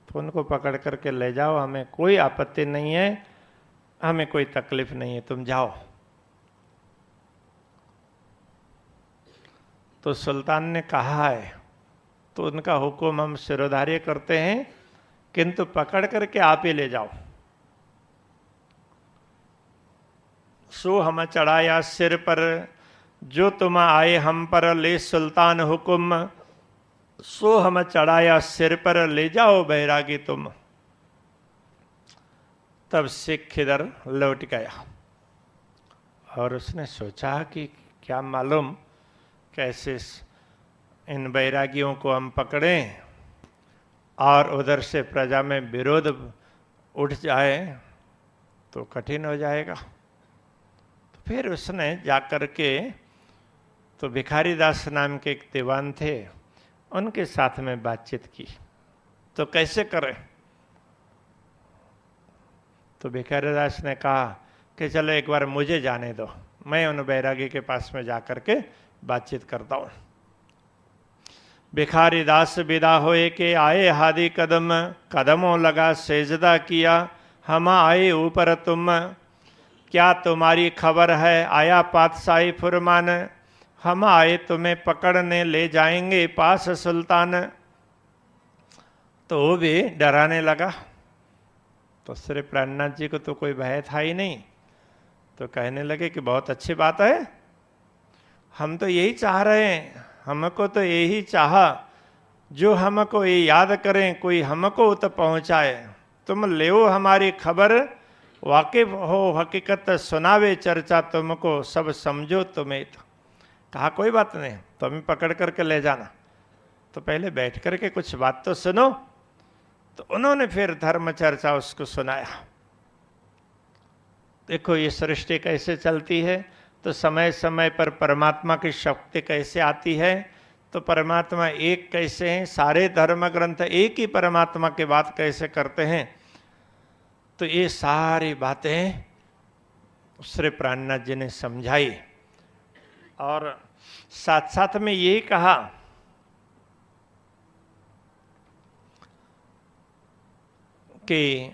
तो उनको पकड़ करके ले जाओ, हमें कोई आपत्ति नहीं है, हमें कोई तकलीफ नहीं है, तुम जाओ। तो सुल्तान ने कहा है तो उनका हुक्म हम सिरोधार्य करते हैं, किंतु पकड़ करके आप ही ले जाओ। सो हम चढ़ाया सिर पर, जो तुम आए हम पर ले सुल्तान हुक्म, सो हम चढ़ाया सिर पर ले जाओ बैरागी तुम। तब सिख खिदर लौट गया और उसने सोचा कि क्या मालूम कैसे इन बैरागियों को हम पकड़ें और उधर से प्रजा में विरोध उठ जाए तो कठिन हो जाएगा। तो फिर उसने जाकर के, तो भिखारी दास नाम के एक दीवान थे, उनके साथ में बातचीत की। तो कैसे करें? तो भिखारी दास ने कहा कि चलो एक बार मुझे जाने दो, मैं उन बैरागी के पास में जाकर के बातचीत करता हूँ। भिखारी दास विदा होए के आए हादी कदम, कदमों लगा सेजदा किया, हम आए ऊपर तुम, क्या तुम्हारी खबर है आया पातशाही फुरमान, हम आए तुम्हें पकड़ने ले जाएंगे पास सुल्तान। तो वो भी डराने लगा। तो श्री प्राणनाथ जी को तो कोई भय था ही नहीं, तो कहने लगे कि बहुत अच्छी बात है, हम तो यही चाह रहे हैं, हमको तो यही चाहा, जो हमको ये याद करें, कोई हमको तो पहुंचाए, तुम ले हमारी खबर, वाकिफ हो हकीकत सुनावे चर्चा तुमको, सब समझो तुम्हें। तो कहा कोई बात नहीं, तुम्हें पकड़ करके ले जाना, तो पहले बैठ करके कुछ बात तो सुनो। तो उन्होंने फिर धर्म चर्चा उसको सुनाया। देखो ये सृष्टि कैसे चलती है, तो समय समय पर परमात्मा की शक्ति कैसे आती है, तो परमात्मा एक कैसे हैं, सारे धर्म ग्रंथ एक ही परमात्मा की बात कैसे करते हैं। तो ये सारी बातें श्री प्राणनाथ जी ने समझाई और साथ साथ में यही कहा कि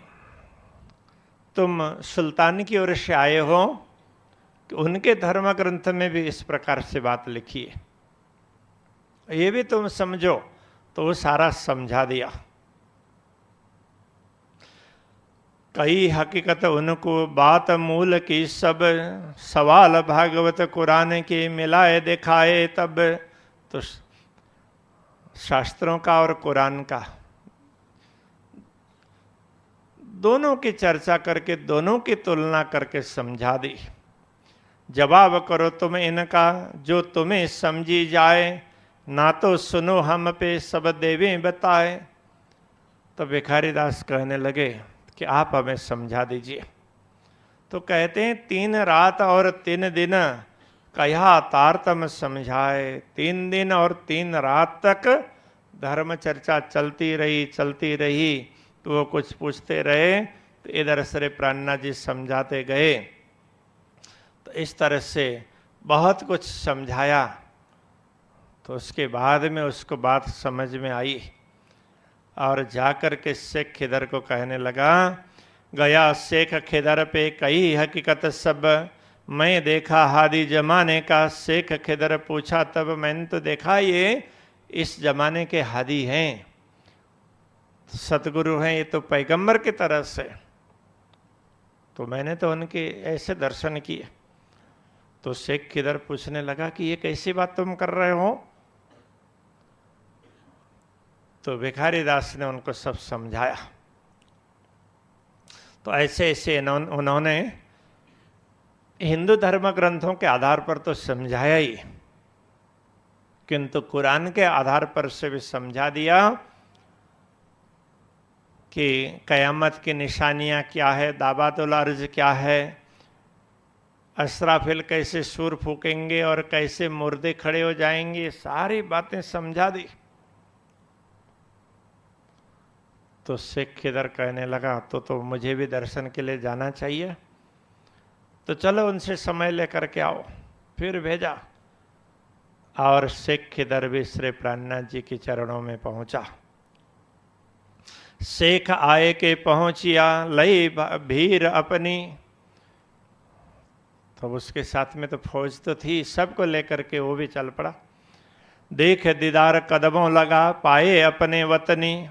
तुम सुल्तान की ओर से आए हो, कि उनके धर्म ग्रंथ में भी इस प्रकार से बात लिखी है, ये भी तुम समझो। तो वो सारा समझा दिया। कई हकीकत उनको बात मूल की, सब सवाल भागवत कुरान के मिलाए दिखाए तब। तो शास्त्रों का और कुरान का दोनों की चर्चा करके, दोनों की तुलना करके समझा दी। जवाब करो तुम इनका जो तुम्हें समझी जाए, ना तो सुनो हम पे सब देवे बताए। तो भिखारी दास कहने लगे कि आप हमें समझा दीजिए। तो कहते हैं 3 रात और 3 दिन कहा तारतम समझाए। 3 दिन और 3 रात तक धर्म चर्चा चलती रही। तो वो कुछ पूछते रहे, तो इधर से प्राणनाथ जी समझाते गए। तो इस तरह से बहुत कुछ समझाया। तो उसके बाद में उसको बात समझ में आई और जाकर के शेख खिदर को कहने लगा, गया शेख खिदर पे कई हकीकत सब, मैं देखा हादी जमाने का। शेख खिदर पूछा तब मैंने तो देखा ये इस जमाने के हादी हैं, सतगुरु हैं, ये तो पैगंबर की तरह से। तो मैंने तो उनके ऐसे दर्शन किए। तो शेख खिदर पूछने लगा कि ये कैसी बात तुम कर रहे हो। तो भिखारी दास ने उनको सब समझाया। तो ऐसे ऐसे उन्होंने हिंदू धर्म ग्रंथों के आधार पर तो समझाया ही, किंतु कुरान के आधार पर से भी समझा दिया कि कयामत की निशानियां क्या है, दाबातुल अर्ज क्या है, अस्राफिल कैसे सूर फूकेंगे और कैसे मुर्दे खड़े हो जाएंगे, सारी बातें समझा दी। तो शेख खिदर कहने लगा तो मुझे भी दर्शन के लिए जाना चाहिए, तो चलो उनसे समय लेकर के आओ। फिर भेजा और शेख खिदर भी श्री प्राणनाथ जी के चरणों में पहुंचा। शेख आए के पहुंचिया लई भीड़ अपनी। तो उसके साथ में तो फौज तो थी, सबको लेकर के वो भी चल पड़ा। देख दीदार कदमों लगा पाए अपने वतनी।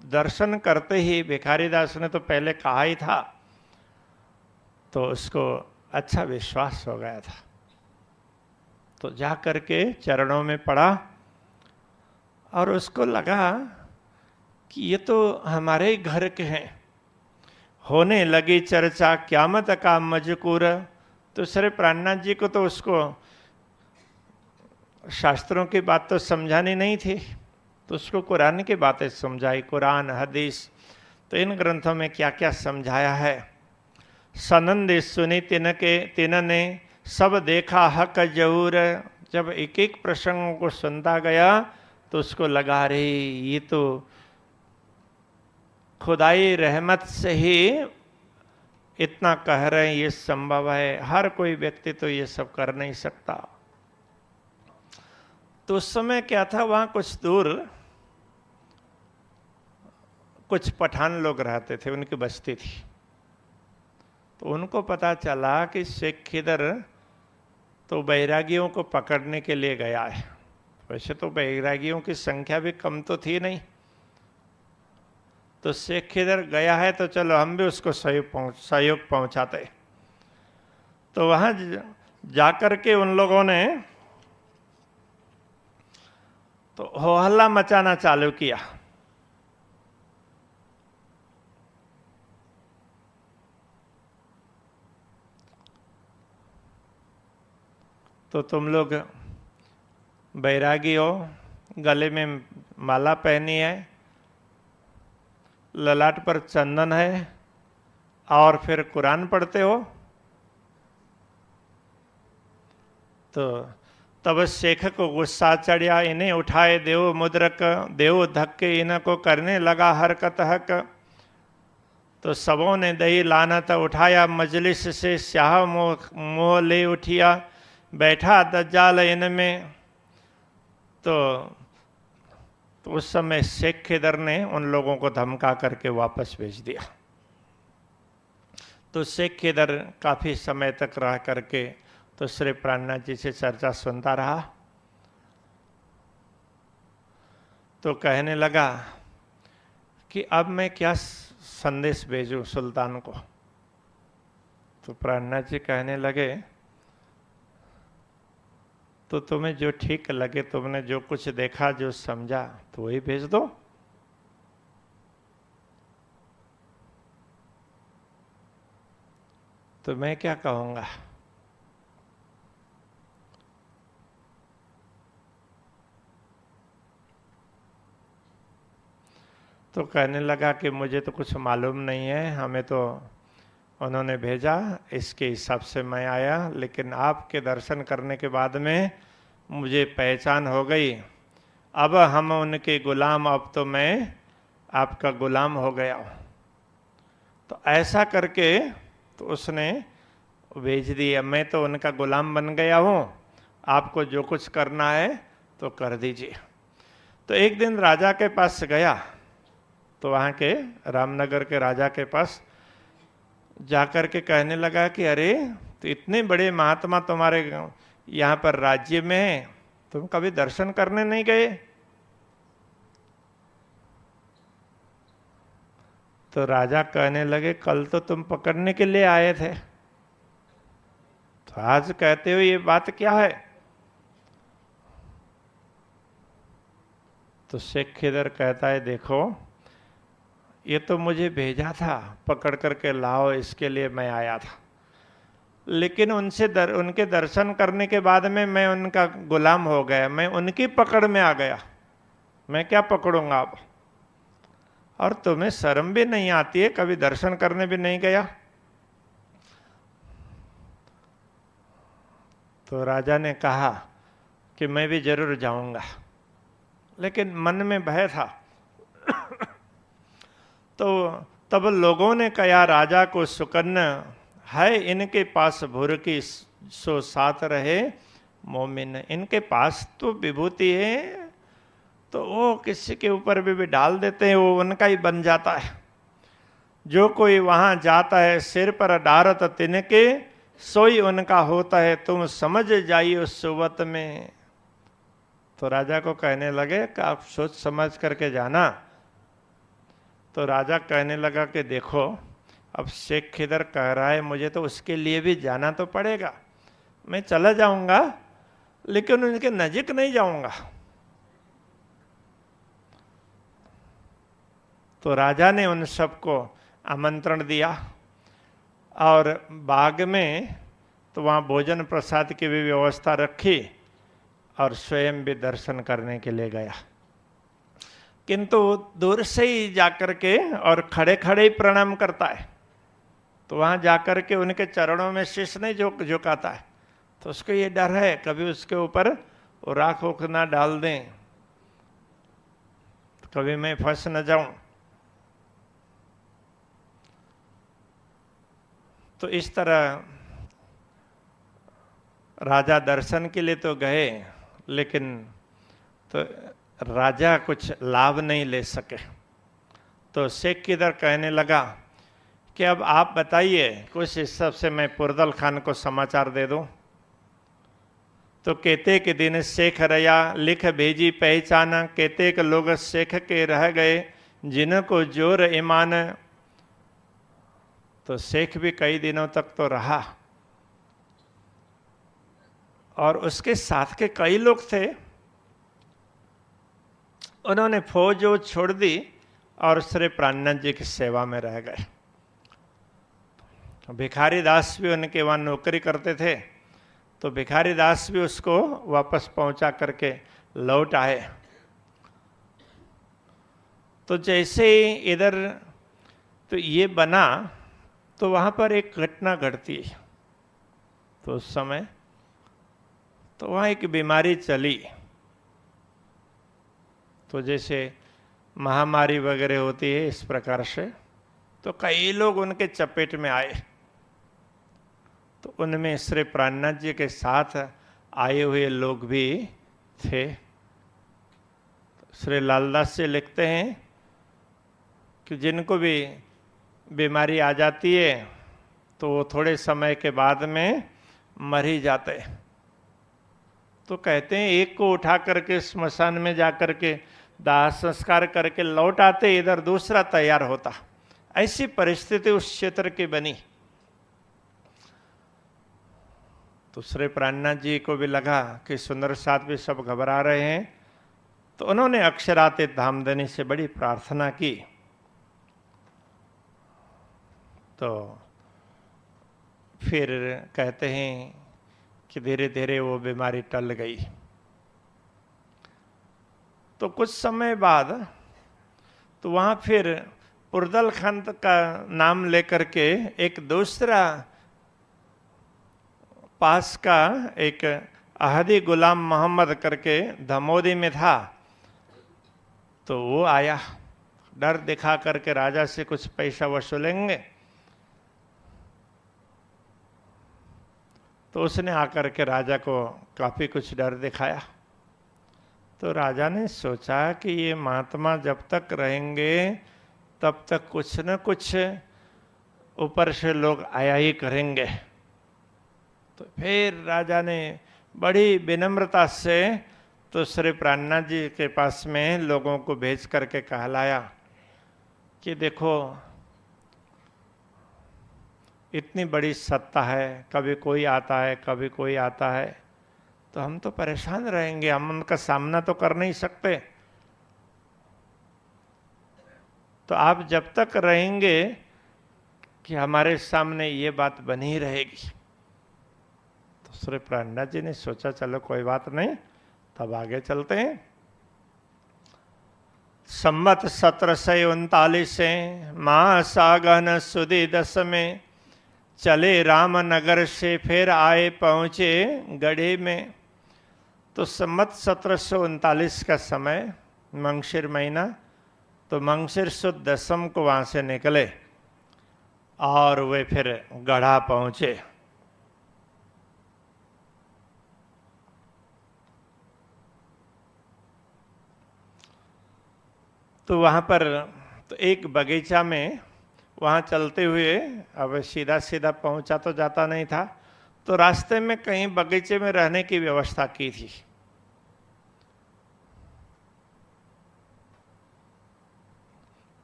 दर्शन करते ही भिखारी दास ने तो पहले कहा ही था, तो उसको अच्छा विश्वास हो गया था। तो जा करके चरणों में पड़ा और उसको लगा कि ये तो हमारे ही घर के हैं। होने लगी चर्चा क्यामत का मजकूर। तो श्री प्राणनाथ जी को तो उसको शास्त्रों की बात तो समझानी नहीं थी, तो उसको कुरान की बातें समझाई, कुरान हदीस। तो इन ग्रंथों में क्या क्या समझाया है। सनंद सुनी तिनने सब देखा हक जरूर। जब एक एक प्रसंगों को सुनता गया तो उसको लगा रही ये तो खुदाई रहमत से ही इतना कह रहे हैं, ये संभव है, हर कोई व्यक्ति तो ये सब कर नहीं सकता। तो उस समय क्या था, वहां कुछ दूर कुछ पठान लोग रहते थे, उनकी बस्ती थी। तो उनको पता चला कि शेख खिदर तो बैरागियों को पकड़ने के लिए गया है। वैसे तो बैरागियों की संख्या भी कम तो थी नहीं, तो शेख खिदर गया है तो चलो हम भी उसको सहयोग पहुंचाते। तो वहां जाकर के उन लोगों ने तो हो हल्ला मचाना चालू किया। तो तुम लोग बैरागी हो, गले में माला पहनी है, ललाट पर चंदन है और फिर कुरान पढ़ते हो। तो तब शेख को गुस्सा चढ़िया, इन्हें उठाए देव मुद्रक, देव धक्के इनको करने लगा हरकत हक। तो सबों ने दही लानत उठाया, मजलिस से स्याह मोह ले उठिया, बैठा दज्जाल इनमें। तो उस समय शेख खिदर ने उन लोगों को धमका करके वापस भेज दिया। तो शेख खिदर काफी समय तक रह करके तो श्री प्राणनाथ जी से चर्चा सुनता रहा। तो कहने लगा कि अब मैं क्या संदेश भेजूं सुल्तान को। तो प्राणनाथ जी कहने लगे, तो तुम्हें जो ठीक लगे, तुमने जो कुछ देखा, जो समझा, तो वही भेज दो। तो मैं क्या कहूँगा? तो कहने लगा कि मुझे तो कुछ मालूम नहीं है, हमें तो उन्होंने भेजा, इसके हिसाब से मैं आया, लेकिन आपके दर्शन करने के बाद में मुझे पहचान हो गई। अब हम उनके गुलाम, अब तो मैं आपका गुलाम हो गया हूँ। तो ऐसा करके तो उसने भेज दिया, मैं तो उनका गुलाम बन गया हूँ, आपको जो कुछ करना है तो कर दीजिए। तो एक दिन राजा के पास गया, तो वहाँ के रामनगर के राजा के पास जाकर के कहने लगा कि अरे, तो इतने बड़े महात्मा तुम्हारे यहाँ पर राज्य में है, तुम कभी दर्शन करने नहीं गए? तो राजा कहने लगे, कल तो तुम पकड़ने के लिए आए थे, तो आज कहते हो ये बात क्या है? तो शेख खिदर कहता है, देखो ये तो मुझे भेजा था, पकड़ करके लाओ, इसके लिए मैं आया था, लेकिन उनके दर्शन करने के बाद में मैं उनका गुलाम हो गया, मैं उनकी पकड़ में आ गया, मैं क्या पकड़ूंगा अब? और तुम्हें शर्म भी नहीं आती है, कभी दर्शन करने भी नहीं गया? तो राजा ने कहा कि मैं भी जरूर जाऊंगा, लेकिन मन में भय था। तो तब लोगों ने कहा राजा को, सुकन्या है इनके पास भूर की सो साथ रहे मोमिन, इनके पास तो विभूति है, तो वो किसी के ऊपर भी डाल देते हैं, वो उनका ही बन जाता है। जो कोई वहां जाता है सिर पर डारत तिनके, सोई उनका होता है, तुम समझ जाइए उस सुवत में। तो राजा को कहने लगे कि आप सोच समझ करके जाना। तो राजा कहने लगा कि देखो, अब शेख खिदर कह रहा है, मुझे तो उसके लिए भी जाना तो पड़ेगा, मैं चला जाऊंगा, लेकिन उनके नजीक नहीं जाऊंगा। तो राजा ने उन सबको आमंत्रण दिया, और बाग में तो वहाँ भोजन प्रसाद की भी व्यवस्था रखी, और स्वयं भी दर्शन करने के लिए गया। किंतु दूर से ही जाकर के और खड़े खड़े ही प्रणाम करता है, तो वहाँ जाकर के उनके चरणों में शीश नहीं झुकाता है। तो उसको ये डर है कभी उसके ऊपर वो राख उख ना डाल दें, कभी मैं फंस न जाऊं। तो इस तरह राजा दर्शन के लिए तो गए, लेकिन तो राजा कुछ लाभ नहीं ले सके। तो शेख किधर कहने लगा कि अब आप बताइए, कुछ इस सब से मैं पुरदल खान को समाचार दे दूं। तो कहते के दिन शेख रया लिख भेजी पहचाना, कहते के लोग शेख के रह गए जिनको जोर ईमान। तो शेख भी कई दिनों तक तो रहा, और उसके साथ के कई लोग थे, उन्होंने फौज छोड़ दी और श्री प्राणनाथ जी की सेवा में रह गए। भिखारी दास भी उनके वहाँ नौकरी करते थे, तो भिखारी दास भी उसको वापस पहुंचा करके लौट आए। तो जैसे ही इधर तो ये बना, तो वहाँ पर एक घटना घटती। तो उस समय तो वहाँ एक बीमारी चली, तो जैसे महामारी वगैरह होती है इस प्रकार से, तो कई लोग उनके चपेट में आए। तो उनमें श्री प्राणनाथ जी के साथ आए हुए लोग भी थे। श्री लालदास जी लिखते हैं कि जिनको भी बीमारी आ जाती है तो वो थोड़े समय के बाद में मर ही जाते हैं। तो कहते हैं एक को उठा करके स्मशान में जा करके दाह संस्कार करके लौट आते, इधर दूसरा तैयार होता। ऐसी परिस्थिति उस क्षेत्र की बनी। तो श्री प्राणनाथ जी को भी लगा कि सुंदर साथ भी सब घबरा रहे हैं, तो उन्होंने अक्षरातीत धामधनी से बड़ी प्रार्थना की। तो फिर कहते हैं कि धीरे धीरे वो बीमारी टल गई। तो कुछ समय बाद तो वहाँ फिर पुरदलखंड का नाम लेकर के एक दूसरा पास का एक अहदी गुलाम मोहम्मद करके धमोदी में था, तो वो आया, डर दिखा करके राजा से कुछ पैसा वसूलेंगे। तो उसने आकर के राजा को काफी कुछ डर दिखाया। तो राजा ने सोचा कि ये महात्मा जब तक रहेंगे तब तक कुछ न कुछ ऊपर से लोग आया ही करेंगे। तो फिर राजा ने बड़ी विनम्रता से तो श्री प्राणनाथ जी के पास में लोगों को भेज करके कहलाया कि देखो, इतनी बड़ी सत्ता है, कभी कोई आता है कभी कोई आता है, तो हम तो परेशान रहेंगे, हम उनका सामना तो कर नहीं सकते। तो आप जब तक रहेंगे कि हमारे सामने ये बात बनी रहेगी। तो श्री प्राणनाथ जी ने सोचा चलो कोई बात नहीं, तब आगे चलते हैं। संवत 1739 मास आगन सुदी 10 में चले रामनगर से फिर आए पहुंचे गढ़े में। तो संवत 1739 का समय, मंगशिर महीना, तो मंगशिर सुद 10 को वहां से निकले और वे फिर गढ़ा पहुंचे। तो वहां पर तो एक बगीचा में वहां चलते हुए, अब सीधा सीधा पहुंचा तो जाता नहीं था, तो रास्ते में कहीं बगीचे में रहने की व्यवस्था की थी।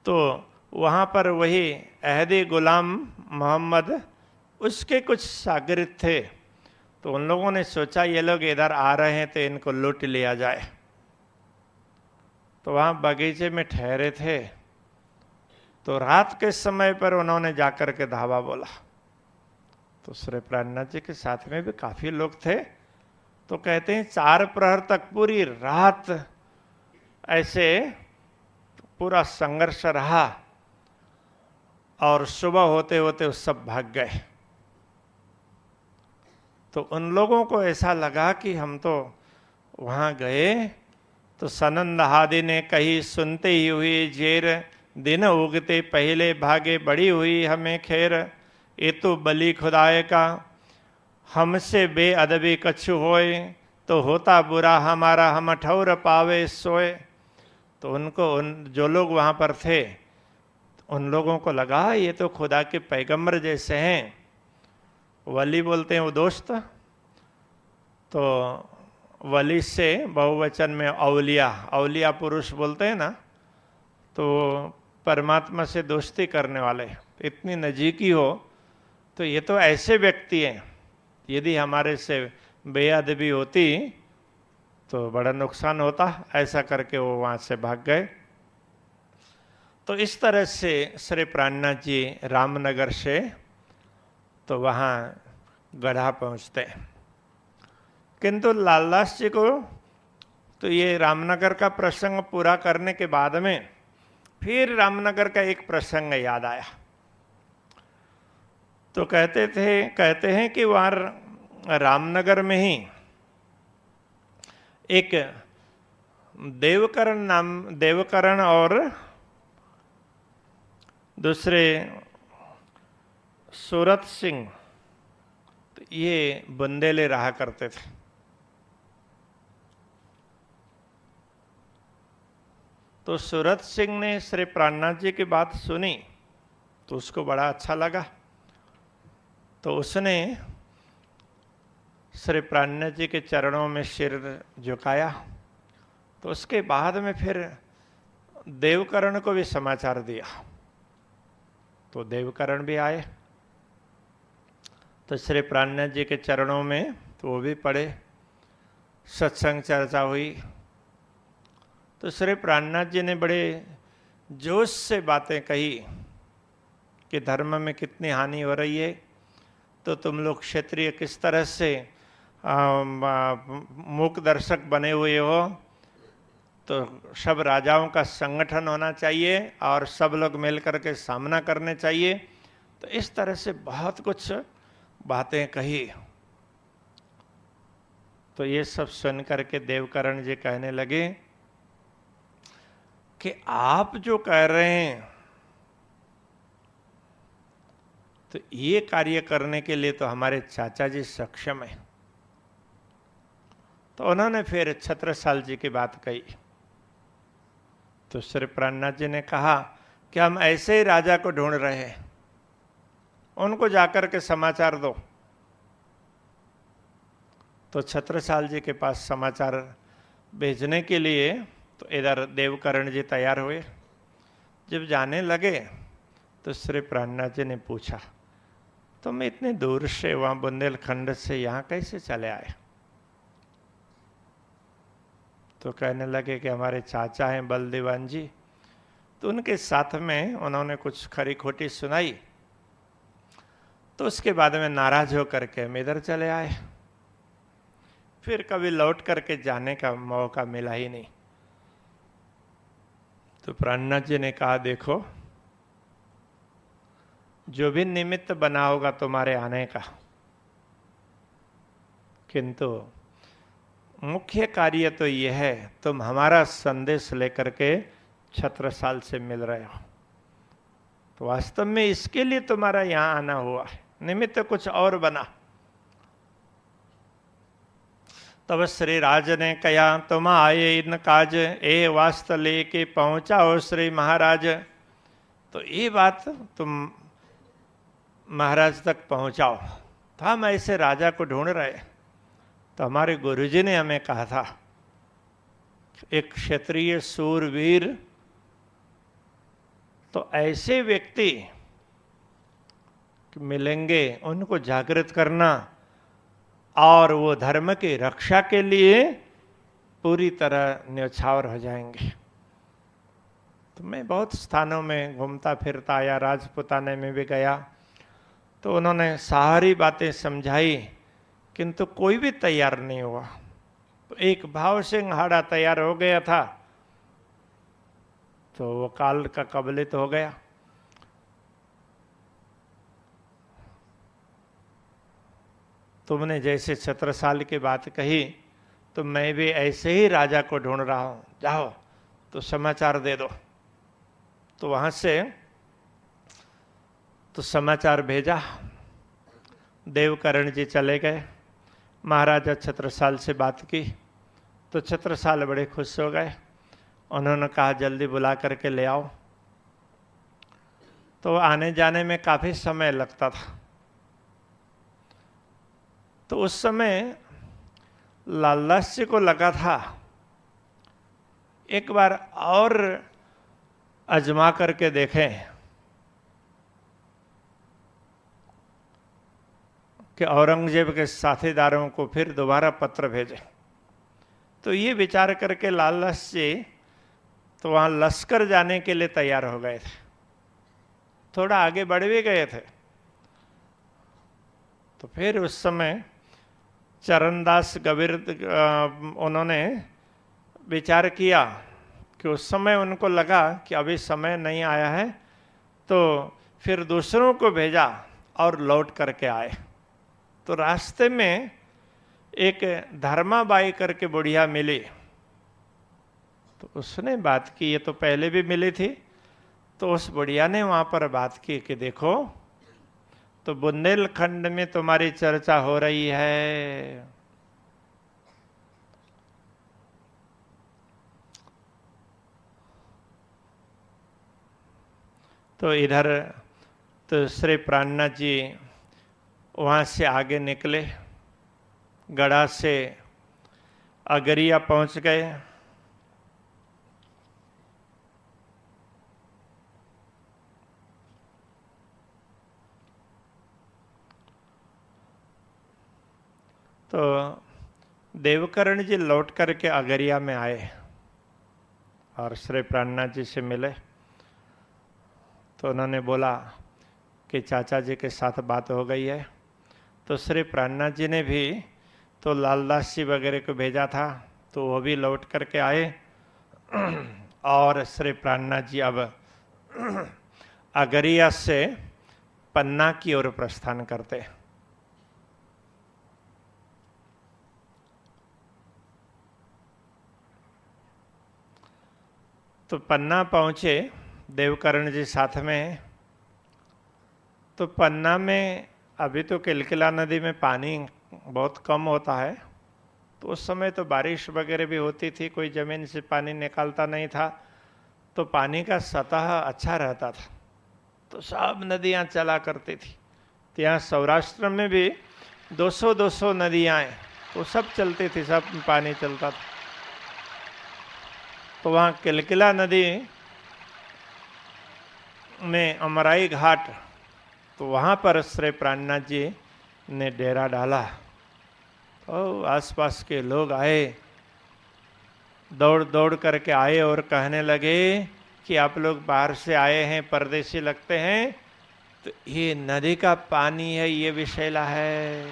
तो वहां पर वही अहदी गुलाम मोहम्मद, उसके कुछ शागिर्द थे। तो उन लोगों ने सोचा ये लोग इधर आ रहे हैं तो इनको लूट लिया जाए। तो वहां बगीचे में ठहरे थे। तो रात के समय पर उन्होंने जाकर के धावा बोला। तो श्री प्राणनाथ जी के साथ में भी काफी लोग थे। तो कहते हैं 4 प्रहर तक पूरी रात ऐसे पूरा संघर्ष रहा और सुबह होते होते वो सब भाग गए। तो उन लोगों को ऐसा लगा कि हम तो वहां गए तो सनंद हादी ने कही सुनते ही हुई जेर, दिन उगते पहले भागे बड़ी हुई हमें खैर, ये तो बली खुदाए का हमसे बेअदबी कछु होए, तो होता बुरा हमारा हम ठौर पावे सोए। तो उनको जो लोग वहाँ पर थे उन लोगों को लगा ये तो खुदा के पैगंबर जैसे हैं। वली बोलते हैं वो दोस्त, तो वली से बहुवचन में औलिया, औलिया पुरुष बोलते हैं ना, तो परमात्मा से दोस्ती करने वाले, इतनी नजीकी हो। तो ये तो ऐसे व्यक्ति हैं, यदि हमारे से बेअदबी होती तो बड़ा नुकसान होता। ऐसा करके वो वहाँ से भाग गए। तो इस तरह से श्री प्राणनाथ जी रामनगर से तो वहाँ गढ़ा पहुँचते। किंतु लालदास जी को तो ये रामनगर का प्रसंग पूरा करने के बाद में फिर रामनगर का एक प्रसंग याद आया। तो कहते हैं कि वहाँ रामनगर में ही एक देवकरण और दूसरे सूरत सिंह, तो ये बुंदेले रहा करते थे। तो सूरत सिंह ने श्री प्राणनाथ जी की बात सुनी तो उसको बड़ा अच्छा लगा। तो उसने श्री प्राणनाथ जी के चरणों में सिर झुकाया। तो उसके बाद में फिर देवकरण को भी समाचार दिया। तो देवकरण भी आए, तो श्री प्राणनाथ जी के चरणों में तो वो भी पढ़े, सत्संग चर्चा हुई। तो श्री प्राणनाथ जी ने बड़े जोश से बातें कही कि धर्म में कितनी हानि हो रही है, तो तुम लोग क्षत्रिय किस तरह से मूक दर्शक बने हुए हो, तो सब राजाओं का संगठन होना चाहिए और सब लोग मिल करके सामना करने चाहिए। तो इस तरह से बहुत कुछ बातें कही। तो ये सब सुन करके देवकरण जी कहने लगे कि आप जो कह रहे हैं तो ये कार्य करने के लिए तो हमारे चाचा जी सक्षम है। तो उन्होंने फिर छत्रसाल जी की बात कही। तो श्री प्राणनाथ जी ने कहा कि हम ऐसे ही राजा को ढूंढ रहे हैं, उनको जाकर के समाचार दो। तो छत्रसाल जी के पास समाचार भेजने के लिए तो इधर देवकरण जी तैयार हुए। जब जाने लगे तो श्री प्राणनाथ जी ने पूछा, तुम इतने दूर से वहां बुंदेलखंड से यहाँ कैसे चले आए? तो कहने लगे कि हमारे चाचा हैं बलदेवान जी, तो उनके साथ में उन्होंने कुछ खरी खोटी सुनाई, तो उसके बाद में नाराज होकर के हम इधर चले आए, फिर कभी लौट करके जाने का मौका मिला ही नहीं। तो प्राणनाथ जी ने कहा, देखो जो भी निमित्त बना होगा तुम्हारे आने का, किंतु मुख्य कार्य तो यह है तुम हमारा संदेश लेकर के छत्रसाल से मिल रहे हो। तो वास्तव में इसके लिए तुम्हारा यहां आना हुआ है, निमित्त कुछ और बना। तब श्री राज ने कहा, तुम आए इन काज ए वास्त लेके पहुंचाओ श्री महाराज। तो ये बात तुम महाराज तक पहुंचाओ। तो हम ऐसे राजा को ढूंढ रहे। तो हमारे गुरुजी ने हमें कहा था, एक क्षत्रिय सूरवीर, तो ऐसे व्यक्ति मिलेंगे उनको जागृत करना और वो धर्म की रक्षा के लिए पूरी तरह न्यौछावर हो जाएंगे। तो मैं बहुत स्थानों में घूमता फिरता आया, राजपुताने में भी गया, तो उन्होंने सारी बातें समझाई, किंतु कोई भी तैयार नहीं हुआ। तो एक भाव सिंह हाड़ा तैयार हो गया था, तो वो काल का कबलित हो गया। तुमने जैसे छत्रसाल की बात कही, तो मैं भी ऐसे ही राजा को ढूंढ रहा हूं, जाओ तो समाचार दे दो। तो वहां से तो समाचार भेजा, देवकरण जी चले गए, महाराजा छत्रसाल से बात की। तो छत्रसाल बड़े खुश हो गए, उन्होंने कहा जल्दी बुला करके ले आओ। तो आने जाने में काफी समय लगता था। तो उस समय लालदास जी को लगा था एक बार और आजमा करके देखें कि औरंगजेब के साथीदारों को फिर दोबारा पत्र भेजे। तो ये विचार करके लालदास जी तो वहां लश्कर जाने के लिए तैयार हो गए थे, थोड़ा आगे बढ़ भी गए थे। तो फिर उस समय चरणदास गबीर उन्होंने विचार किया कि उस समय उनको लगा कि अभी समय नहीं आया है, तो फिर दूसरों को भेजा और लौट करके आए। तो रास्ते में एक धर्माबाई करके बुढ़िया मिली, तो उसने बात की, ये तो पहले भी मिली थी। तो उस बुढ़िया ने वहां पर बात की कि देखो, तो बुंदेलखंड में तुम्हारी चर्चा हो रही है, तो इधर तो श्री प्राणनाथ जी वहां से आगे निकले, गढ़ा से अगरिया पहुंच गए। तो देवकर्ण जी लौट करके अगरिया में आए और श्री प्राणनाथ जी से मिले। तो उन्होंने बोला कि चाचा जी के साथ बात हो गई है। तो श्री प्राणनाथ जी ने भी तो लालदास जी वगैरह को भेजा था, तो वो भी लौट करके आए और श्री प्राणनाथ जी अब अगरिया से पन्ना की ओर प्रस्थान करते। तो पन्ना पहुँचे देवकर्ण जी साथ में। तो पन्ना में अभी तो किलकिला नदी में पानी बहुत कम होता है, तो उस समय तो बारिश वगैरह भी होती थी, कोई ज़मीन से पानी निकालता नहीं था, तो पानी का सतह अच्छा रहता था, तो सब नदियाँ चला करती थी। तो यहाँ सौराष्ट्र में भी 200-200 नदियाँ हैं, तो सब चलती थी, सब में पानी चलता था। तो वहाँ किलकिला नदी में अमराई घाट, तो वहाँ पर श्री प्राणनाथ जी ने डेरा डाला। और आसपास के लोग आए, दौड़ दौड़ करके आए और कहने लगे कि आप लोग बाहर से आए हैं, परदेसी लगते हैं, तो ये नदी का पानी है, ये विषैला है।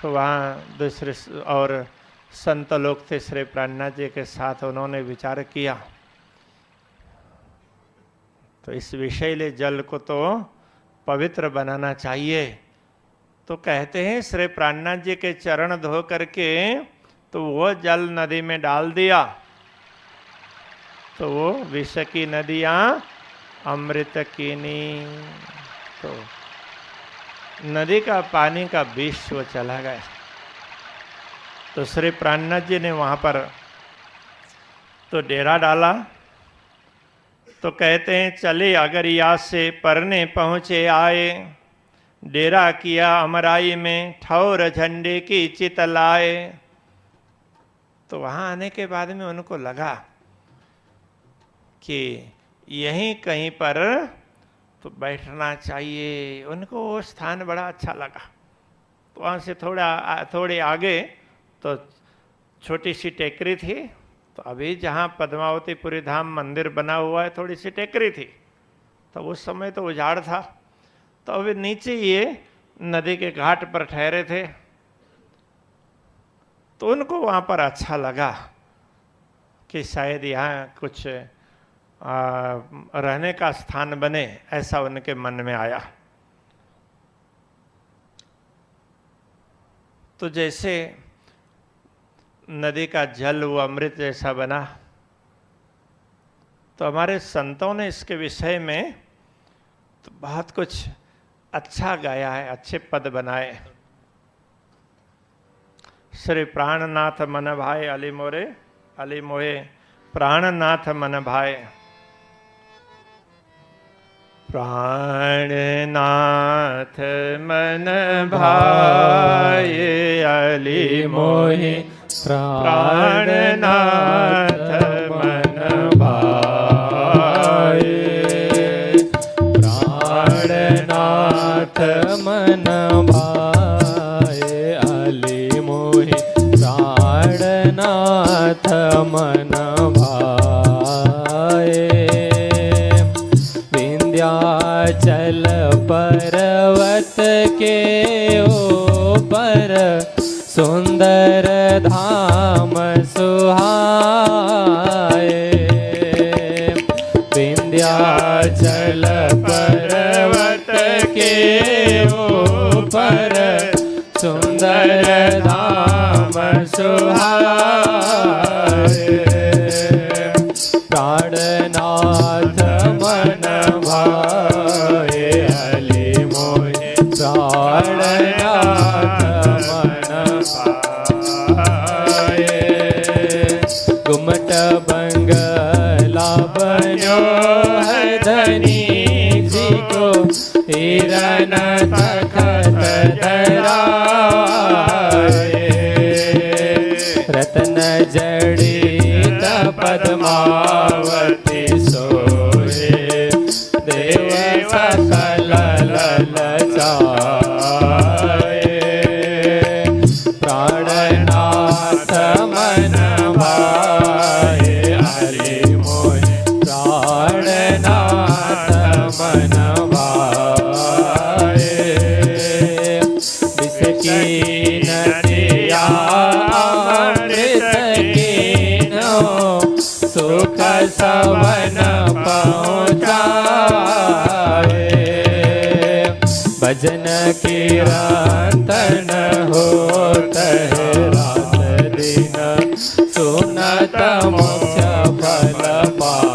तो वहाँ दूसरे और संत लोग थे श्री प्राणनाथ जी के साथ, उन्होंने विचार किया तो इस विषैले जल को तो पवित्र बनाना चाहिए। तो कहते हैं श्री प्राणनाथ जी के चरण धो करके तो वो जल नदी में डाल दिया, तो वो विष की नदियाँ अमृत कीनी। तो नदी का पानी का विष वो चला गया। तो श्री प्राणनाथ जी ने वहाँ पर तो डेरा डाला। तो कहते हैं चले अगरिया से परने पहुँचे आए, डेरा किया अमराई में ठौर झंडे की चित लाए। तो वहाँ आने के बाद में उनको लगा कि यहीं कहीं पर तो बैठना चाहिए, उनको वो स्थान बड़ा अच्छा लगा। तो वहाँ से थोड़े आगे तो छोटी सी टेकरी थी, तो अभी जहाँ पद्मावतीपुरी धाम मंदिर बना हुआ है थोड़ी सी टेकरी थी, तो उस समय तो उजाड़ था। तो अभी नीचे ये नदी के घाट पर ठहरे थे, तो उनको वहाँ पर अच्छा लगा कि शायद यहाँ कुछ रहने का स्थान बने, ऐसा उनके मन में आया। तो जैसे नदी का जल वो अमृत जैसा बना, तो हमारे संतों ने इसके विषय में तो बहुत कुछ अच्छा गाया है, अच्छे पद बनाए। श्री प्राणनाथ मन भाए अली मोरे, अली मोहे प्राणनाथ मन भाए। प्राणनाथ मन भाए अली मोहे, प्राणनाथ मन भाए। प्राणनाथ मन भाए अली मोहे, प्राणनाथ मन भाए। विंध्याचल पर्वत के ऊपर सुंदर धाम सुहाए। विंध्याचल पर्वत के ऊपर सुंदर धाम सुहाए। प्राणनाथ मन भाए अली मोहे, प्राणनाथ मन भाए। गुमट बंगला बनो है धनी जी को, हिरन तखत धराए। रत्न जड़ित पद्मावती सोए, प्राणनाथ मन भाए विष की नदिया अमृत कीन्हो सुख सवन पहुँचाए भजन कीर्तन होत है रात दिन सुनत मोक्ष फल पाए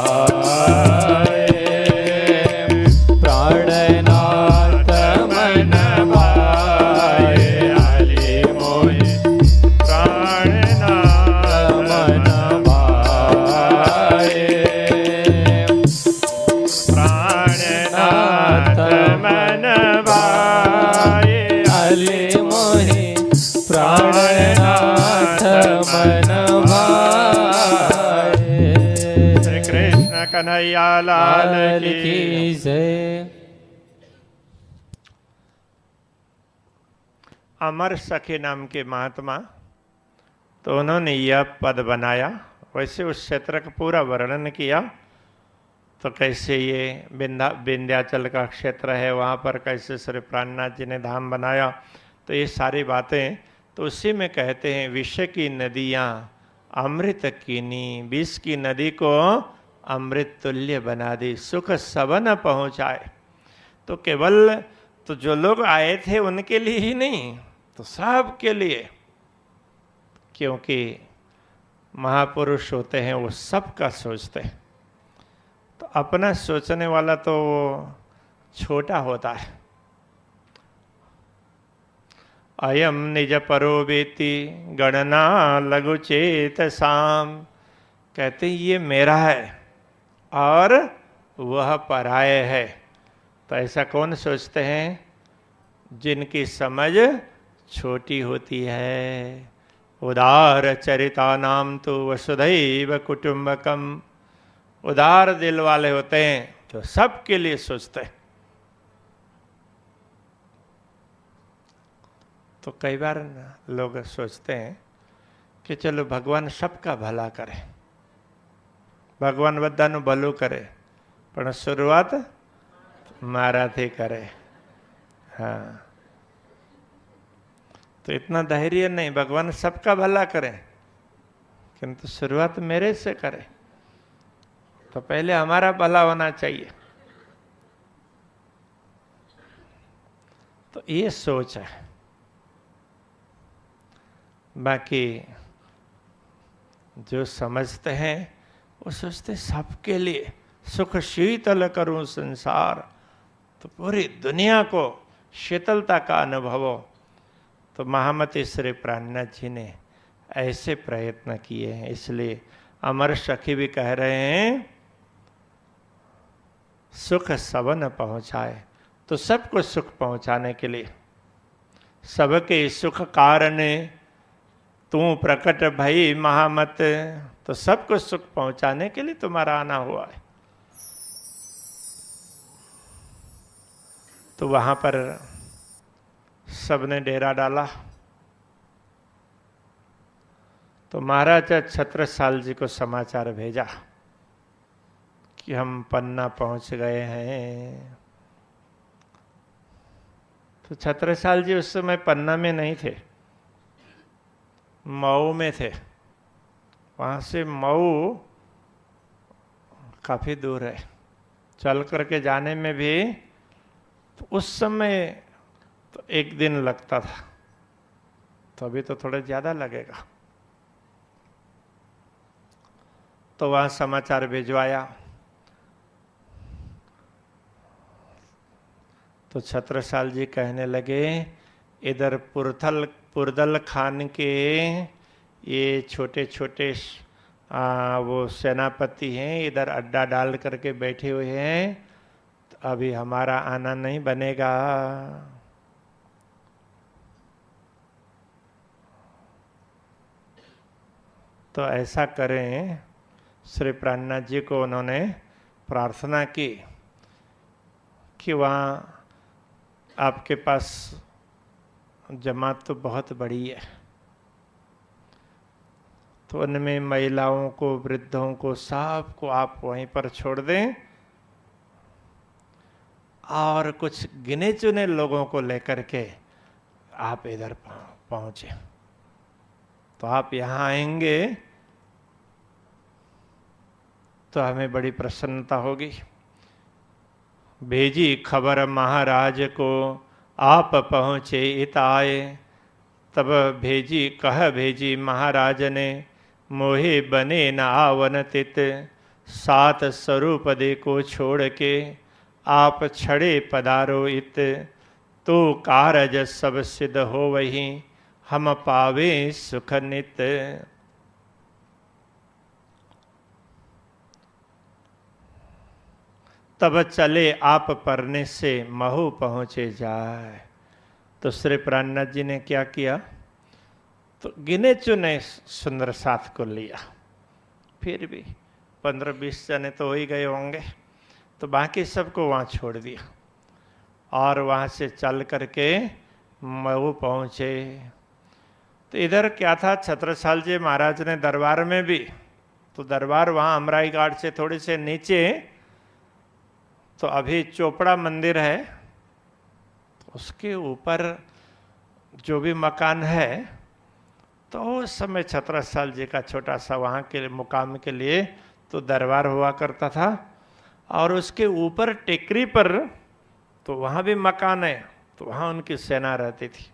प्राणनाथ मन भाए आले मोहि प्राणनाथ मन भाए प्राणनाथ मन भाए आले मोहि प्राणनाथ मन भाए श्री कृष्ण कन्हैया लाल की जय। अमर सखी नाम के महात्मा तो उन्होंने यह पद बनाया। वैसे उस क्षेत्र का पूरा वर्णन किया तो कैसे ये विंध्याचल का क्षेत्र है, वहाँ पर कैसे श्री प्राणनाथ जी ने धाम बनाया, तो ये सारी बातें तो उसी में कहते हैं विष की नदियाँ अमृत कीनी, विष की नदी को अमृत तुल्य बना दी, सुख सबन पहुँचाए। तो केवल तो जो लोग आए थे उनके लिए ही नहीं, तो सब के लिए, क्योंकि महापुरुष होते हैं वो सबका सोचते हैं। तो अपना सोचने वाला तो छोटा होता है। अयम निज परो वेति गणना लघु चेत साम, कहते ये मेरा है और वह पराये है। तो ऐसा कौन सोचते हैं? जिनकी समझ छोटी होती है। उदार चरिता नाम तो वसुधैव कुटुंबकम, उदार दिल वाले होते हैं जो सबके लिए सोचते हैं। तो कई बार लोग सोचते हैं कि चलो भगवान सबका भला करे, भगवान बधाનું ભલું કરે, પણ शुरुआत माराથી करे। हाँ, तो इतना धैर्य नहीं, भगवान सबका भला करे किंतु शुरुआत मेरे से करे, तो पहले हमारा भला होना चाहिए। तो ये सोच है। बाकी जो समझते हैं वो सोचते सबके लिए सुख शीतल करूं संसार, तो पूरी दुनिया को शीतलता का अनुभव हो। तो महामती श्री प्राणनाथ जी ने ऐसे प्रयत्न किए हैं। इसलिए अमर सखी भी कह रहे हैं सुख सबन पहुँचाए, तो सबको सुख पहुँचाने के लिए, सबके सुख कारण तू प्रकट भई महामत, तो सबको सुख पहुँचाने के लिए तुम्हारा आना हुआ है। तो वहाँ पर सबने डेरा डाला। तो महाराज छत्रसाल जी को समाचार भेजा कि हम पन्ना पहुंच गए हैं। तो छत्रसाल जी उस समय पन्ना में नहीं थे, मऊ में थे। वहाँ से मऊ काफ़ी दूर है, चल करके जाने में भी तो उस समय तो एक दिन लगता था, तो अभी तो थोड़ा ज़्यादा लगेगा। तो वहाँ समाचार भिजवाया। तो छत्रसाल जी कहने लगे इधर पुरदल खान के ये छोटे छोटे वो सेनापति हैं, इधर अड्डा डाल करके बैठे हुए हैं, तो अभी हमारा आना नहीं बनेगा। तो ऐसा करें, श्री प्राणनाथ जी को उन्होंने प्रार्थना की कि वहाँ आपके पास जमात तो बहुत बड़ी है, तो उनमें महिलाओं को, वृद्धों को, सबको आप वहीं पर छोड़ दें और कुछ गिने चुने लोगों को लेकर के आप इधर पहुंचे। तो आप यहाँ आएंगे तो हमें बड़ी प्रसन्नता होगी। भेजी खबर महाराज को, आप पहुँचे इत आए। तब भेजी कह भेजी महाराज ने, मोहे बने न आवन तित। सात स्वरूप दे को छोड़ के, आप छड़े पधारो इत। तो कारज सब सिद्ध हो वही, हम पावे सुख नित। तब चले आप परने से, महु पहुँचे जाए। तो श्री प्राणनाथ जी ने क्या किया, तो गिने चुने सुंदर साथ को लिया। फिर भी 15-20 जने तो हो ही गए होंगे, तो बाकी सबको वहाँ छोड़ दिया और वहाँ से चल करके महू पहुँचे। तो इधर क्या था, छत्रसाल जी महाराज ने दरबार में भी, तो दरबार वहाँ अमराई घाट से थोड़े से नीचे, तो अभी चोपड़ा मंदिर है, तो उसके ऊपर जो भी मकान है, तो उस समय छत्रसाल जी का छोटा सा वहाँ के मुकाम के लिए तो दरबार हुआ करता था। और उसके ऊपर टेकरी पर तो वहाँ भी मकान है, तो वहाँ उनकी सेना रहती थी।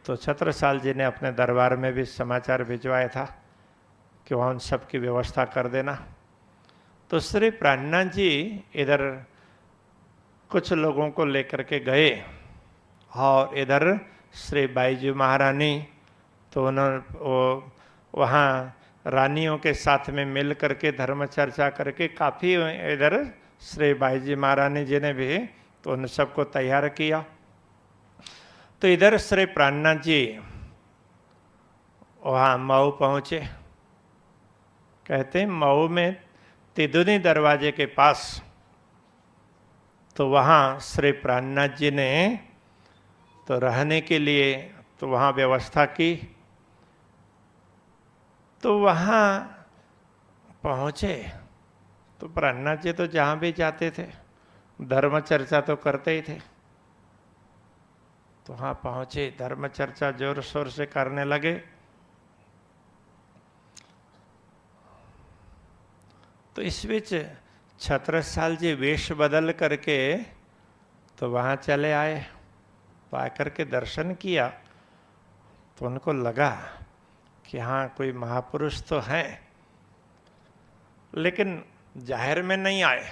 तो छत्रसाल जी ने अपने दरबार में भी समाचार भिजवाया था कि वहाँ उन सब की व्यवस्था कर देना। तो श्री प्राणनाथ जी इधर कुछ लोगों को लेकर के गए और इधर श्री बाईजी महारानी, तो उन्होंने वहाँ रानियों के साथ में मिल करके धर्म चर्चा करके काफ़ी इधर श्री बाईजी महारानी जी ने भी तो उन सबको तैयार किया। तो इधर श्री प्राणनाथ जी वहाँ मऊ पहुँचे। कहते हैं मऊ में तिदुनी दरवाजे के पास, तो वहाँ श्री प्राणनाथ जी ने तो रहने के लिए तो वहाँ व्यवस्था की। तो वहाँ पहुँचे तो प्राणनाथ जी तो जहाँ भी जाते थे धर्म चर्चा तो करते ही थे। तो वहाँ पहुँचे, धर्म चर्चा जोर शोर से करने लगे। तो इस बीच छत्रसाल जी वेश बदल करके तो वहाँ चले आए। तो आकर के दर्शन किया तो उनको लगा कि हाँ कोई महापुरुष तो हैं, लेकिन जाहिर में नहीं आए।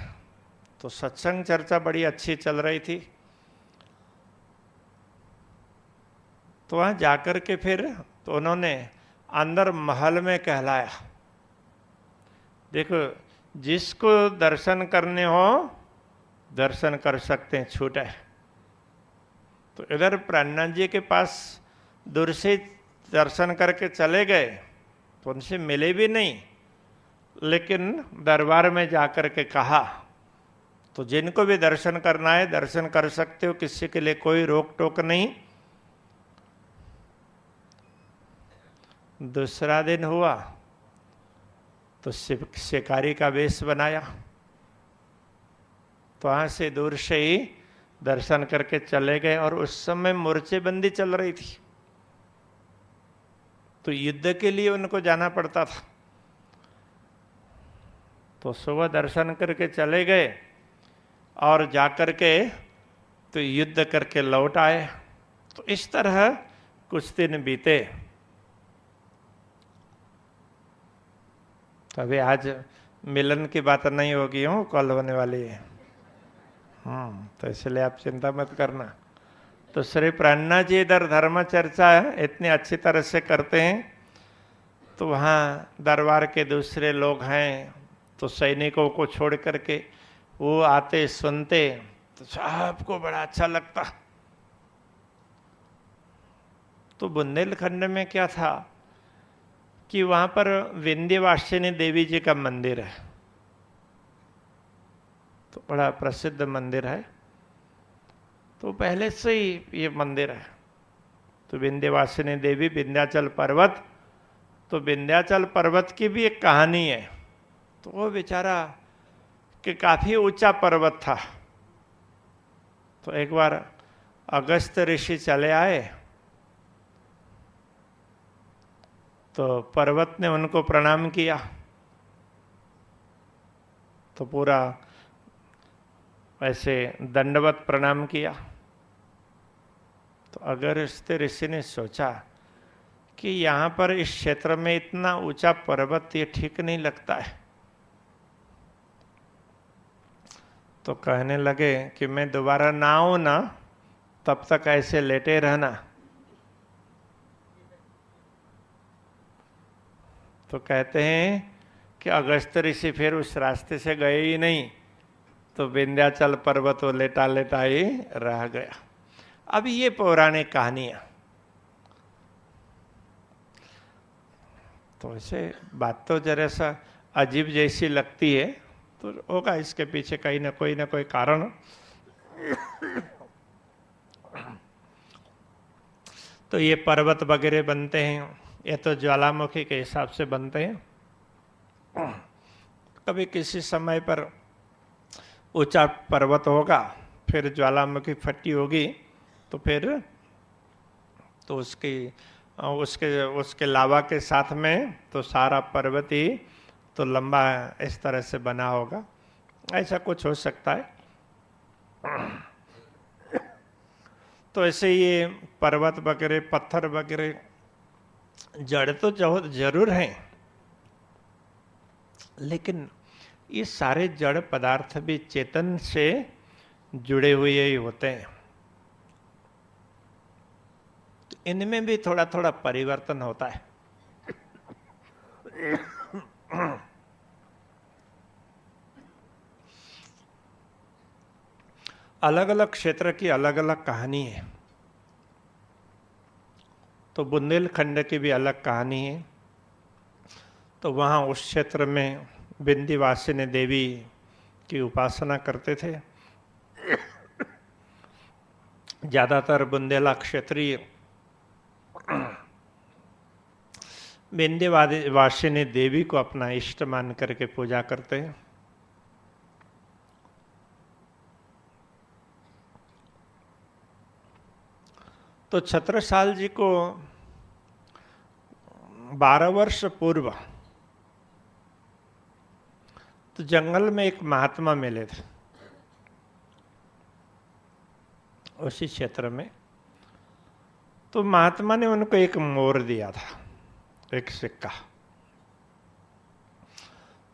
तो सत्संग चर्चा बड़ी अच्छी चल रही थी। तो वहाँ जाकर के फिर तो उन्होंने अंदर महल में कहलाया। देखो, जिसको दर्शन करने हो दर्शन कर सकते हैं, छूट है। तो इधर प्राणनाथ जी के पास दूर से दर्शन करके चले गए, तो उनसे मिले भी नहीं, लेकिन दरबार में जाकर के कहा तो जिनको भी दर्शन करना है दर्शन कर सकते हो, किसी के लिए कोई रोक टोक नहीं। दूसरा दिन हुआ तो शिकारी का वेश बनाया, तो वहां से दूर से ही दर्शन करके चले गए। और उस समय मोर्चेबंदी चल रही थी, तो युद्ध के लिए उनको जाना पड़ता था। तो सुबह दर्शन करके चले गए और जाकर के तो युद्ध करके लौट आए। तो इस तरह कुछ दिन बीते। तो अभी आज मिलन की बात नहीं होगी, हूँ कल होने वाली है। तो इसलिए आप चिंता मत करना। तो श्री प्राणनाथ जी इधर धर्म चर्चा इतनी अच्छी तरह से करते हैं। तो वहाँ दरबार के दूसरे लोग हैं, तो सैनिकों को छोड़ करके वो आते सुनते, तो सबको बड़ा अच्छा लगता। तो बुंदेलखंड में क्या था कि वहाँ पर विंध्यवासिनी देवी जी का मंदिर है, तो बड़ा प्रसिद्ध मंदिर है। तो पहले से ही ये मंदिर है। तो विंध्यवासिनी देवी, विंध्याचल पर्वत, तो विंध्याचल पर्वत की भी एक कहानी है। तो वो बेचारा कि काफी ऊंचा पर्वत था। तो एक बार अगस्त ऋषि चले आए तो पर्वत ने उनको प्रणाम किया। तो पूरा ऐसे दंडवत प्रणाम किया। तो अगस्त ऋषि ने सोचा कि यहाँ पर इस क्षेत्र में इतना ऊंचा पर्वत ये ठीक नहीं लगता है। तो कहने लगे कि मैं दोबारा ना आऊं ना, तब तक ऐसे लेटे रहना। तो कहते हैं कि अगस्त ऋषि फिर उस रास्ते से गए ही नहीं, तो विंध्याचल पर्वत वो लेटा लेटा ही रह गया। अब ये पौराणिक कहानियां, तो ऐसे बात तो जरा सा अजीब जैसी लगती है, तो होगा इसके पीछे कहीं ना कोई कारण। तो ये पर्वत वगैरह बनते हैं, ये तो ज्वालामुखी के हिसाब से बनते हैं। कभी किसी समय पर ऊंचा पर्वत होगा, फिर ज्वालामुखी फटी होगी, तो फिर तो उसके लावा के साथ में तो सारा पर्वत ही तो लंबा इस तरह से बना होगा, ऐसा कुछ हो सकता है। तो ऐसे ये पर्वत वगैरह, पत्थर वगैरह जड़ तो जरूर हैं, लेकिन ये सारे जड़ पदार्थ भी चेतन से जुड़े हुए ही होते हैं। तो इनमें भी थोड़ा थोड़ा परिवर्तन होता है। अलग अलग क्षेत्र की अलग अलग कहानी है। तो बुंदेलखंड की भी अलग कहानी है। तो वहाँ उस क्षेत्र में विंध्यवासिनी देवी की उपासना करते थे। ज्यादातर बुंदेला क्षेत्रीय विंध्यवासिनी देवी को अपना इष्ट मान करके पूजा करते हैं। तो छत्रसाल जी को 12 वर्ष पूर्व तो जंगल में एक महात्मा मिले थे उसी क्षेत्र में। तो महात्मा ने उनको एक मोर दिया था, एक सिक्का,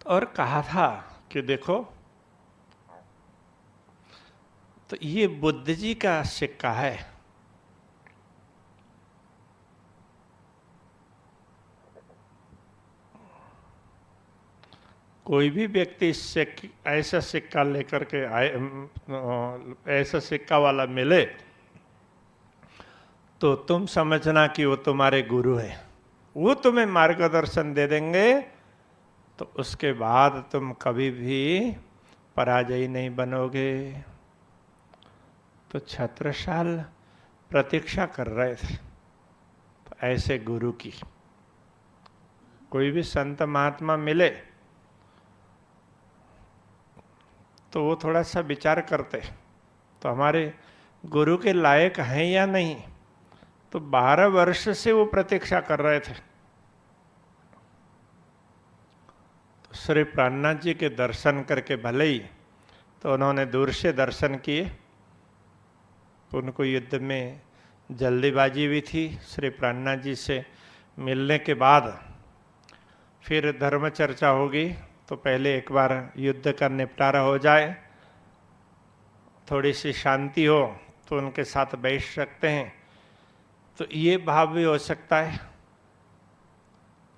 और कहा था कि देखो, तो ये बुद्ध जी का सिक्का है। कोई भी व्यक्ति ऐसा सिक्का लेकर के आए, ऐसा सिक्का वाला मिले, तो तुम समझना कि वो तुम्हारे गुरु है, वो तुम्हें मार्गदर्शन दे देंगे। तो उसके बाद तुम कभी भी पराजयी नहीं बनोगे। तो छत्रसाल प्रतीक्षा कर रहे थे तो ऐसे गुरु की। कोई भी संत महात्मा मिले तो वो थोड़ा सा विचार करते, तो हमारे गुरु के लायक हैं या नहीं। तो 12 वर्ष से वो प्रतीक्षा कर रहे थे। तो श्री प्राणनाथ जी के दर्शन करके भले ही तो उन्होंने दूर से दर्शन किए, तो उनको युद्ध में जल्दीबाजी भी थी। श्री प्राणनाथ जी से मिलने के बाद फिर धर्म चर्चा होगी, तो पहले एक बार युद्ध का निपटारा हो जाए, थोड़ी सी शांति हो तो उनके साथ बैठ सकते हैं। तो ये भाव भी हो सकता है,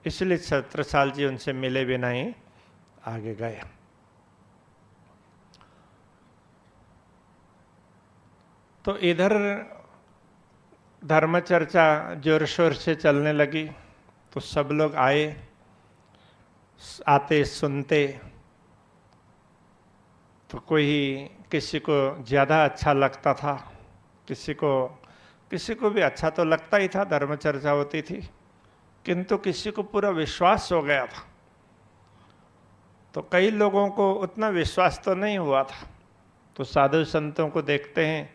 इसलिए छत्रसाल जी उनसे मिले बिना ही आगे गए। तो इधर धर्म चर्चा जोर शोर से चलने लगी। तो सब लोग आते सुनते, तो कोई किसी को ज़्यादा अच्छा लगता था, किसी को भी अच्छा तो लगता ही था, धर्म चर्चा होती थी, किंतु किसी को पूरा विश्वास हो गया था तो कई लोगों को उतना विश्वास तो नहीं हुआ था, तो साधु संतों को देखते हैं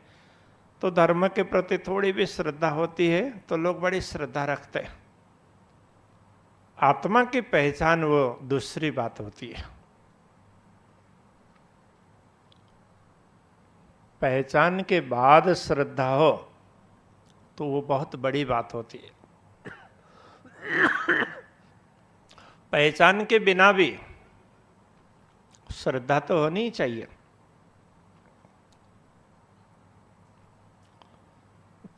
तो धर्म के प्रति थोड़ी भी श्रद्धा होती है तो लोग बड़ी श्रद्धा रखते हैं। आत्मा की पहचान वो दूसरी बात होती है। पहचान के बाद श्रद्धा हो तो वो बहुत बड़ी बात होती है। पहचान के बिना भी श्रद्धा तो होनी ही चाहिए,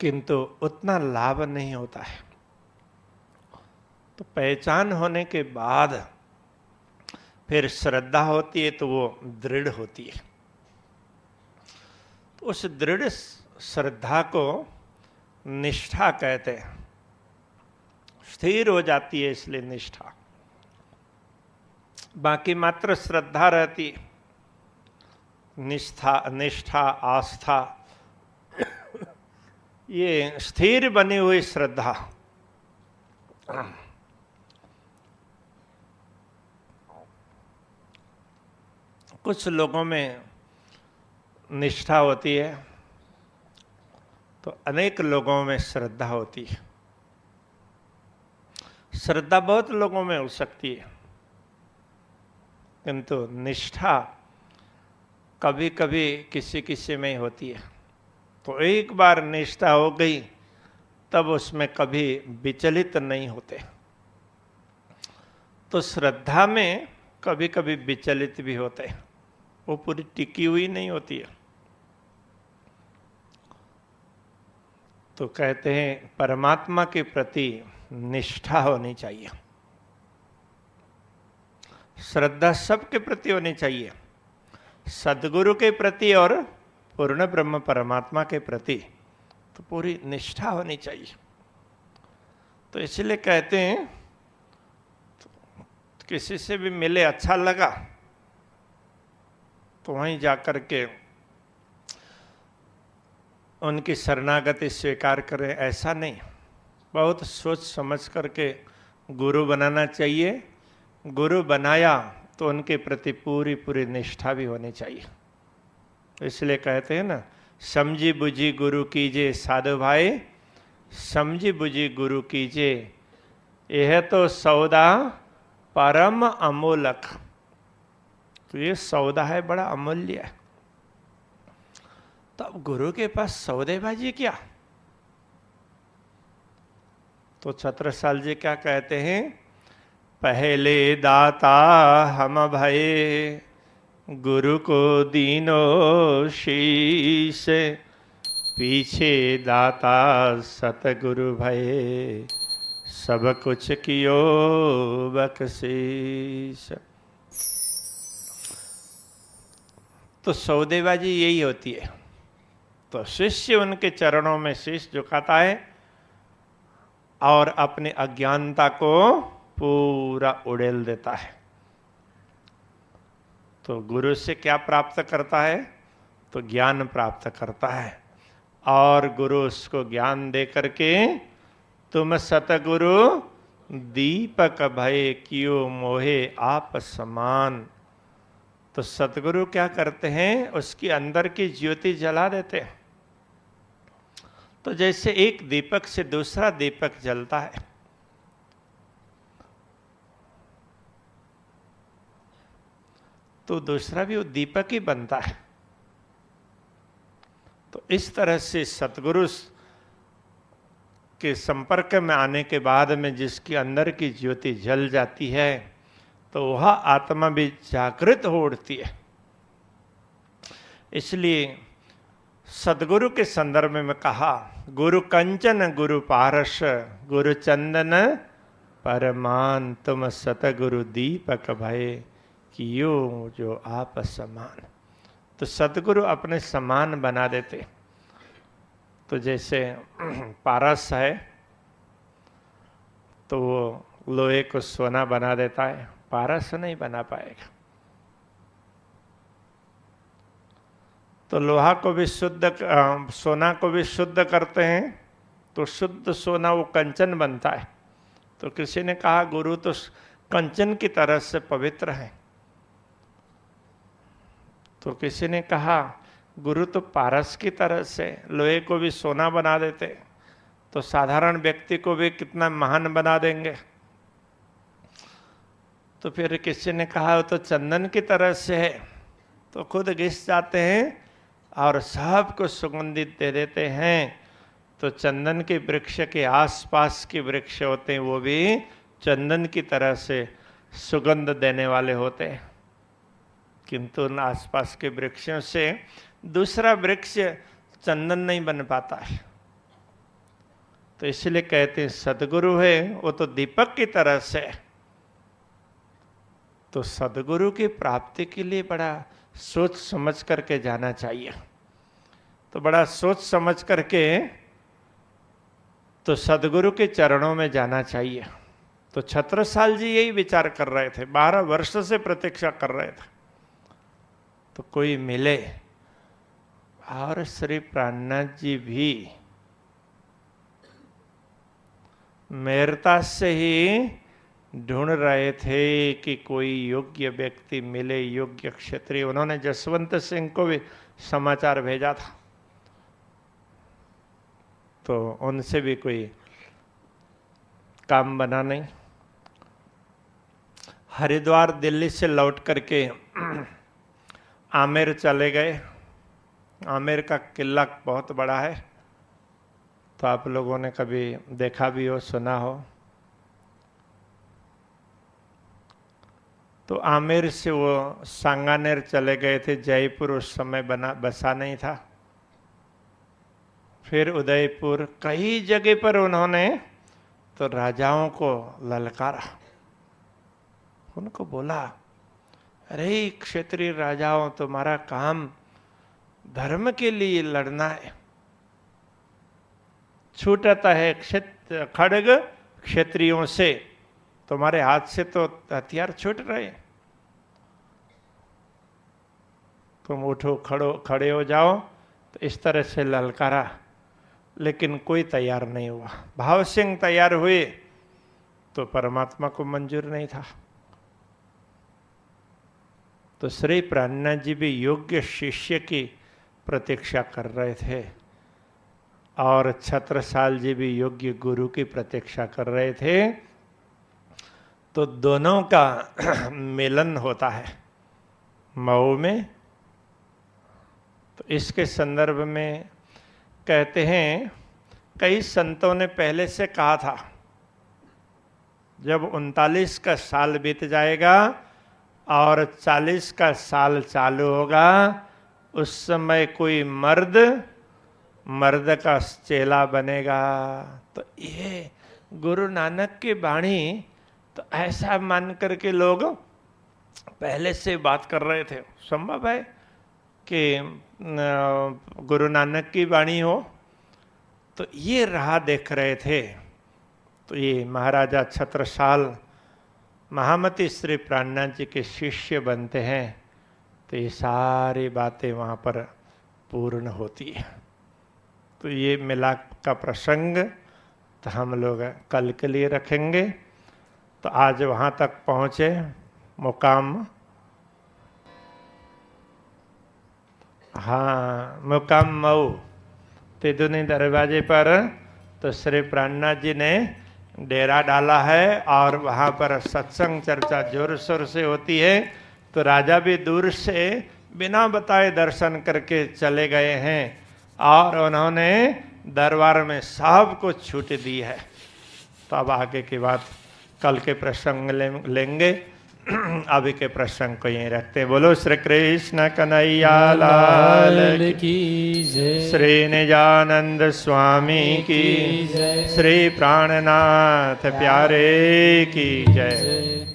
किंतु उतना लाभ नहीं होता है। तो पहचान होने के बाद फिर श्रद्धा होती है तो वो दृढ़ होती है। तो उस दृढ़ श्रद्धा को निष्ठा कहते हैं। स्थिर हो जाती है इसलिए निष्ठा। बाकी मात्र श्रद्धा रहती, निष्ठा आस्था, ये स्थिर बनी हुई श्रद्धा। कुछ लोगों में निष्ठा होती है तो अनेक लोगों में श्रद्धा होती है। श्रद्धा बहुत लोगों में हो सकती है, किंतु निष्ठा कभी कभी किसी किसी में होती है। तो एक बार निष्ठा हो गई तब उसमें कभी विचलित नहीं होते। तो श्रद्धा में कभी कभी विचलित भी होते हैं, वो पूरी टिकी हुई नहीं होती है। तो कहते हैं परमात्मा के प्रति निष्ठा होनी चाहिए। श्रद्धा सबके प्रति होनी चाहिए, सद्गुरु के प्रति और पूर्ण ब्रह्म परमात्मा के प्रति तो पूरी निष्ठा होनी चाहिए। तो इसलिए कहते हैं तो किसी से भी मिले अच्छा लगा तो वहीं जाकर के उनकी शरणागति स्वीकार करें, ऐसा नहीं। बहुत सोच समझ करके गुरु बनाना चाहिए। गुरु बनाया तो उनके प्रति पूरी पूरी निष्ठा भी होनी चाहिए। इसलिए कहते हैं ना, समझी बुझी गुरु कीजिए साधु भाई, समझी बुझी गुरु कीजिए, यह तो सौदा परम अमूलक। तो ये सौदा है, बड़ा अमूल्य है। तो अब गुरु के पास सौदेबाजी क्या? तो छत्रसाल जी क्या कहते हैं, पहले दाता हम भये, गुरु को दीनो शीश, पीछे दाता सतगुरु भये, सब कुछ कियो बख्शीश। तो सौदेबाजी यही होती है। तो शिष्य उनके चरणों में शीश झुकाता है और अपनी अज्ञानता को पूरा उड़ेल देता है। तो गुरु से क्या प्राप्त करता है? तो ज्ञान प्राप्त करता है, और गुरु उसको ज्ञान दे करके तुम सतगुरु दीपक भय कियो मोहे आप समान। तो सतगुरु क्या करते हैं, उसके अंदर की ज्योति जला देते हैं। तो जैसे एक दीपक से दूसरा दीपक जलता है, तो दूसरा भी वो दीपक ही बनता है। तो इस तरह से सतगुरु के संपर्क में आने के बाद में जिसके अंदर की ज्योति जल जाती है तो वह आत्मा भी जागृत हो उठती है। इसलिए सदगुरु के संदर्भ में कहा, गुरु कंचन गुरु पारस, गुरु चंदन परमान, तुम सतगुरु दीपक भय कियो जो आप समान। तो सतगुरु अपने समान बना देते। तो जैसे पारस है तो वो लोहे को सोना बना देता है, पारस नहीं बना पाएगा। तो लोहा को भी शुद्ध, सोना को भी शुद्ध करते हैं तो शुद्ध सोना वो कंचन बनता है। तो किसी ने कहा गुरु तो कंचन की तरह से पवित्र है, तो किसी ने कहा गुरु तो पारस की तरह से लोहे को भी सोना बना देते, तो साधारण व्यक्ति को भी कितना महान बना देंगे। तो फिर किसी ने कहा वो तो चंदन की तरह से है, तो खुद घिस जाते हैं और सबको सुगंधित दे देते हैं। तो चंदन के वृक्ष के आसपास के वृक्ष होते हैं, वो भी चंदन की तरह से सुगंध देने वाले होते हैं, किंतु उन आसपास के वृक्षों से दूसरा वृक्ष चंदन नहीं बन पाता है। तो इसलिए कहते हैं सदगुरु है वो तो दीपक की तरह से। तो सदगुरु की प्राप्ति के लिए बड़ा सोच समझ करके जाना चाहिए। तो बड़ा सोच समझ करके तो सदगुरु के चरणों में जाना चाहिए। तो छत्रसाल जी यही विचार कर रहे थे, 12 वर्ष से प्रतीक्षा कर रहे थे तो कोई मिले। और श्री प्राणनाथ जी भी मेरता से ही ढूंढ रहे थे कि कोई योग्य व्यक्ति मिले, योग्य क्षत्रिय। उन्होंने जसवंत सिंह को भी समाचार भेजा था, तो उनसे भी कोई काम बना नहीं। हरिद्वार दिल्ली से लौट करके आमेर चले गए। आमेर का किला बहुत बड़ा है, तो आप लोगों ने कभी देखा भी हो, सुना हो। तो आमेर से वो सांगानेर चले गए थे। जयपुर उस समय बसा नहीं था। फिर उदयपुर, कई जगह पर उन्होंने तो राजाओं को ललकारा। उनको बोला, अरे क्षेत्रीय राजाओं, तुम्हारा काम धर्म के लिए लड़ना है। छूटता है खड्ग क्षेत्रियों से, तुम्हारे हाथ से तो हथियार छूट रहे। तुम उठो, खड़े हो जाओ। तो इस तरह से ललकारा, लेकिन कोई तैयार नहीं हुआ। भाव सिंह तैयार हुए तो परमात्मा को मंजूर नहीं था। तो श्री प्राणनाथ जी भी योग्य शिष्य की प्रतीक्षा कर रहे थे और छत्रसाल जी भी योग्य गुरु की प्रतीक्षा कर रहे थे। तो दोनों का मिलन होता है मऊ में। तो इसके संदर्भ में कहते हैं, कई संतों ने पहले से कहा था जब 39 का साल बीत जाएगा और 40 का साल चालू होगा, उस समय कोई मर्द का चेला बनेगा। तो ये गुरु नानक की वाणी तो ऐसा मान करके लोग पहले से बात कर रहे थे। संभव है कि गुरु नानक की वाणी हो, तो ये राह देख रहे थे। तो ये महाराजा छत्रसाल महामती श्री प्राणनाथ जी के शिष्य बनते हैं, तो ये सारी बातें वहाँ पर पूर्ण होती है। तो ये मिलाप का प्रसंग तो हम लोग कल के लिए रखेंगे। तो आज वहाँ तक पहुँचे, मुकाम, हाँ, मुकाम मऊ तिदुनी दरवाजे पर। तो श्री प्राणनाथ जी ने डेरा डाला है और वहाँ पर सत्संग चर्चा जोर शोर से होती है। तो राजा भी दूर से बिना बताए दर्शन करके चले गए हैं और उन्होंने दरबार में सबको छूट दी है। तो अब आगे की बात कल के प्रसंग लेंगे। अभी के प्रसंग को यहीं रखते हैं। बोलो श्री कृष्ण कन्हैया लाल की जय, श्री निजानंद स्वामी की जय, श्री प्राणनाथ प्यारे की जय।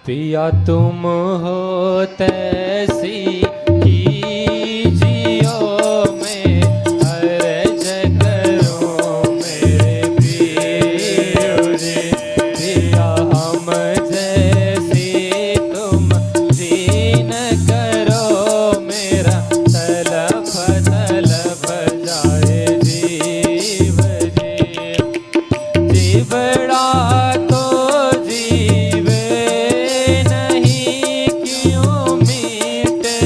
पिया तुम हो तैसी कीजियो, मैं अर्ज करूं मेरे प्रिय जी। पिया हम जैसी तुम दीन करो, मेरा तलफ जाए जीव जी। जीवड़ा तो जीवे नहीं, क्यों मीटे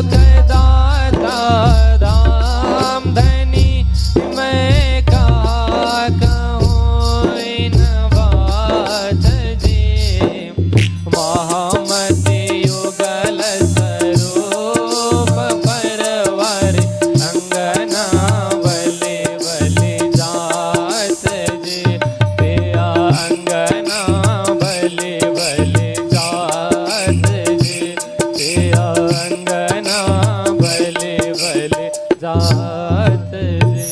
सुख दाता राम धनी मैं का कहूँ इन बात जी महामति युगल स्वरूप परवर अंगना बलि बलि जात जी पिया अंगना बलि बलि जात जी पिया अंगना बलि बलि जात जी।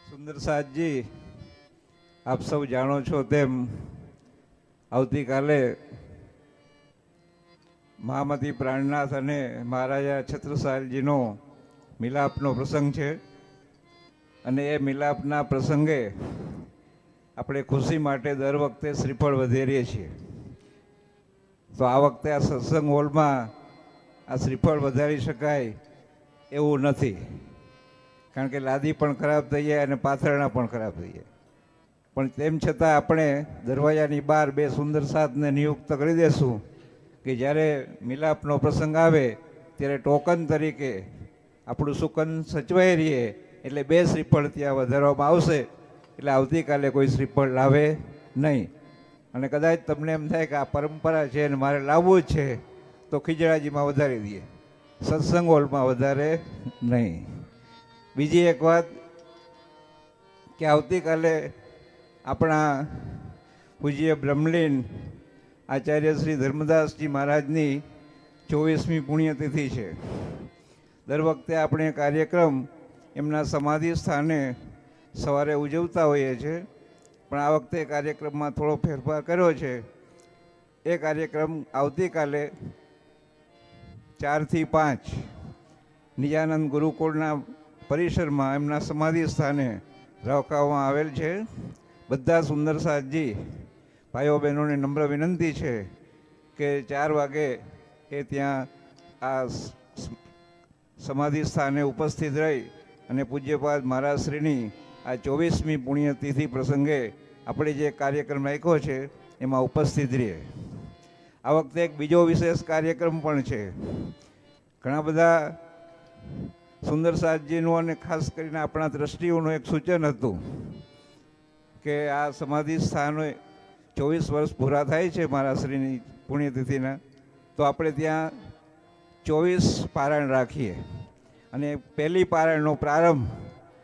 સુંદરસાદજી, આપ સૌ જાણો છો તેમ આવતીકાલે મહામતી પ્રાણનાથ અને મહારાજા છત્રસાલજીનો મિલાપનો પ્રસંગ છે અને એ મિલાપના પ્રસંગે આપણે ખુશી માટે દર વખતે શ્રીફળ વધેરીએ છીએ. તો આ વખતે આ સત્સંગ હોલમાં આ શ્રીફળ વધારી શકાય એવું નથી, કારણ કે લાદી પણ ખરાબ થઈ જાય અને પાથરણા પણ ખરાબ થઈ જાય. પણ તેમ છતાં આપણે દરવાજાની બહાર બે સુંદર સાધને નિયુક્ત કરી દેશું કે જ્યારે મિલાપનો પ્રસંગ આવે ત્યારે ટોકન તરીકે આપણું સુકન સચવાઈ રહીએ એટલે બે શ્રીફળ ત્યાં વધારવામાં આવશે. એટલે આવતીકાલે કોઈ શ્રીફળ લાવે નહીં. અને કદાચ તમને એમ થાય કે આ પરંપરા છે અને મારે લાવવું જ છે તો ખીજડાજીમાં વધારી દઈએ, સત્સંગ હોલમાં વધારે નહીં. બીજી એક વાત કે આવતીકાલે આપણા પૂજ્ય બ્રહ્મલીન આચાર્ય શ્રી ધર્મદાસજી મહારાજની 24મી પુણ્યતિથિ છે. દર વખતે આપણે કાર્યક્રમ એમના સમાધિ સ્થાને સવારે ઉજવતા હોઈએ છીએ, પણ આ વખતે કાર્યક્રમમાં થોડો ફેરફાર કર્યો છે. એ કાર્યક્રમ આવતીકાલે 4 થી 5 નિજાનંદ ગુરુકુળના પરિસરમાં એમના સમાધિ સ્થાને રાખવામાં આવેલ છે. બધા સુંદરસાદજી ભાઈઓ બહેનોને નમ્ર વિનંતી છે કે 4 વાગે એ ત્યાં આ સમાધિ સ્થાને ઉપસ્થિત રહી અને પૂજ્યપાદ મહારાજશ્રીની આ 24મી પુણ્યતિથિ પ્રસંગે આપણે જે કાર્યક્રમ રાખ્યો છે એમાં ઉપસ્થિત રહીએ. આ વખતે એક બીજો વિશેષ કાર્યક્રમ પણ છે. ઘણા બધા સુંદરસાદજીનું અને ખાસ કરીને આપણા ટ્રસ્ટીઓનું એક સૂચન હતું કે આ સમાધિ સ્થાનો 24 વર્ષ પૂરા થાય છે મહારાજશ્રીની પુણ્યતિથિના, તો આપણે ત્યાં 24 પારાયણ રાખીએ. અને પહેલી પારાયણનો પ્રારંભ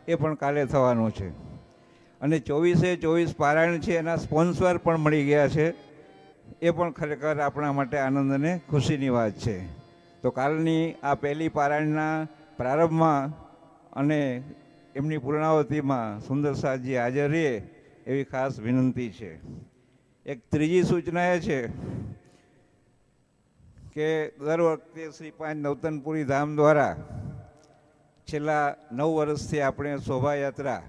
એ પણ કાલે થવાનો છે. અને 24 પારાયણ છે એના સ્પોન્સર પણ મળી ગયા છે. એ પણ ખરેખર આપણા માટે આનંદ અને ખુશીની વાત છે. તો કાલની આ પહેલી પારાયણના પ્રારંભમાં અને એમની પૂર્ણાવતીમાં સુંદરસાદજી હાજર રહે એવી ખાસ વિનંતી છે. એક ત્રીજી સૂચના એ છે કે દર વખતે શ્રી 5 નવતનપુરી ધામ દ્વારા છેલ્લા 9 વર્ષથી આપણે શોભાયાત્રા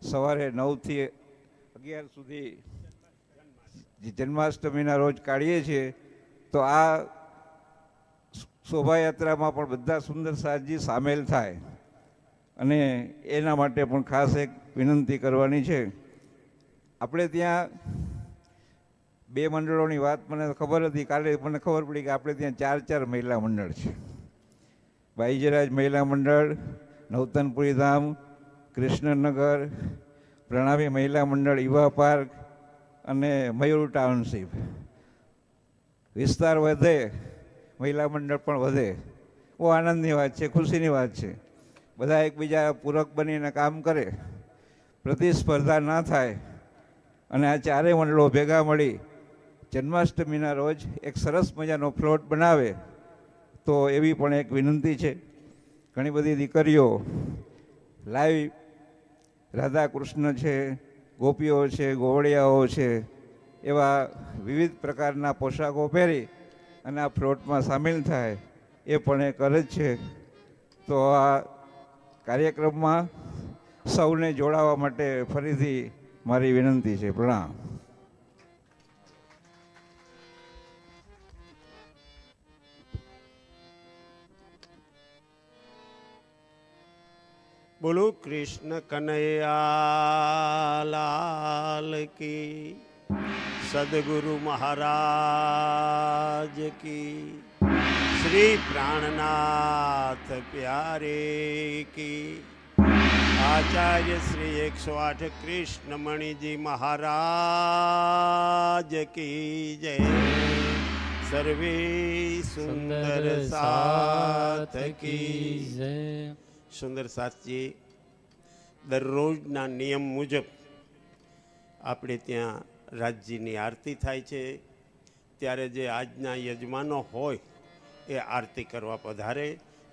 સવારે 9 થી 11 સુધી જન્માષ્ટમીના રોજ કાઢીએ છીએ. તો આ શોભાયાત્રામાં પણ બધા સુંદરસાદજી સામેલ થાય અને એના માટે પણ ખાસ એક વિનંતી કરવાની છે. આપણે ત્યાં 2 મંડળોની વાત મને ખબર હતી, કાલે મને ખબર પડી કે આપણે ત્યાં 4 મહિલા મંડળ છે. બાઈજરાજ મહિલા મંડળ, નવતનપુરી ધામ, કૃષ્ણનગર, પ્રણામી મહિલા મંડળ, યુવા પાર્ક અને મયુર ટાઉનશીપ. વિસ્તાર વધે, મહિલા મંડળ પણ વધે, બહુ આનંદની વાત છે, ખુશીની વાત છે. બધા એકબીજા પૂરક બનીને કામ કરે, પ્રતિસ્પર્ધા ના થાય અને આ 4 મંડળો ભેગા મળી જન્માષ્ટમીના રોજ એક સરસ મજાનો ફ્લોટ બનાવે તો એવી પણ એક વિનંતી છે. ઘણી બધી દીકરીઓ લાઈવ રાધા કૃષ્ણ છે, ગોપીઓ છે, ગોવળિયાઓ છે, એવા વિવિધ પ્રકારના પોશાકો પહેરી અને આ ફ્લોટમાં સામેલ થાય એ પણ એક અરજ છે. તો આ કાર્યક્રમમાં સૌને જોડાવા માટે ફરીથી મારી વિનંતી છે. પ્રણામ. બોલો કૃષ્ણ કનૈયા લાલ કી, સદગુરુ મહારાજ કી, શ્રી પ્રાણનાથ પ્યારે કી, આચાર્ય શ્રી 108 કૃષ્ણમણિજી મહારાજ કી જય. સર્વે સુંદર સાથ કી જય. સુંદર સાથજી, દરરોજના નિયમ મુજબ આપણે ત્યાં રાજજીની આરતી થાય છે. ત્યારે જે આજના યજમાનો હોય એ આરતી કરવા પધારે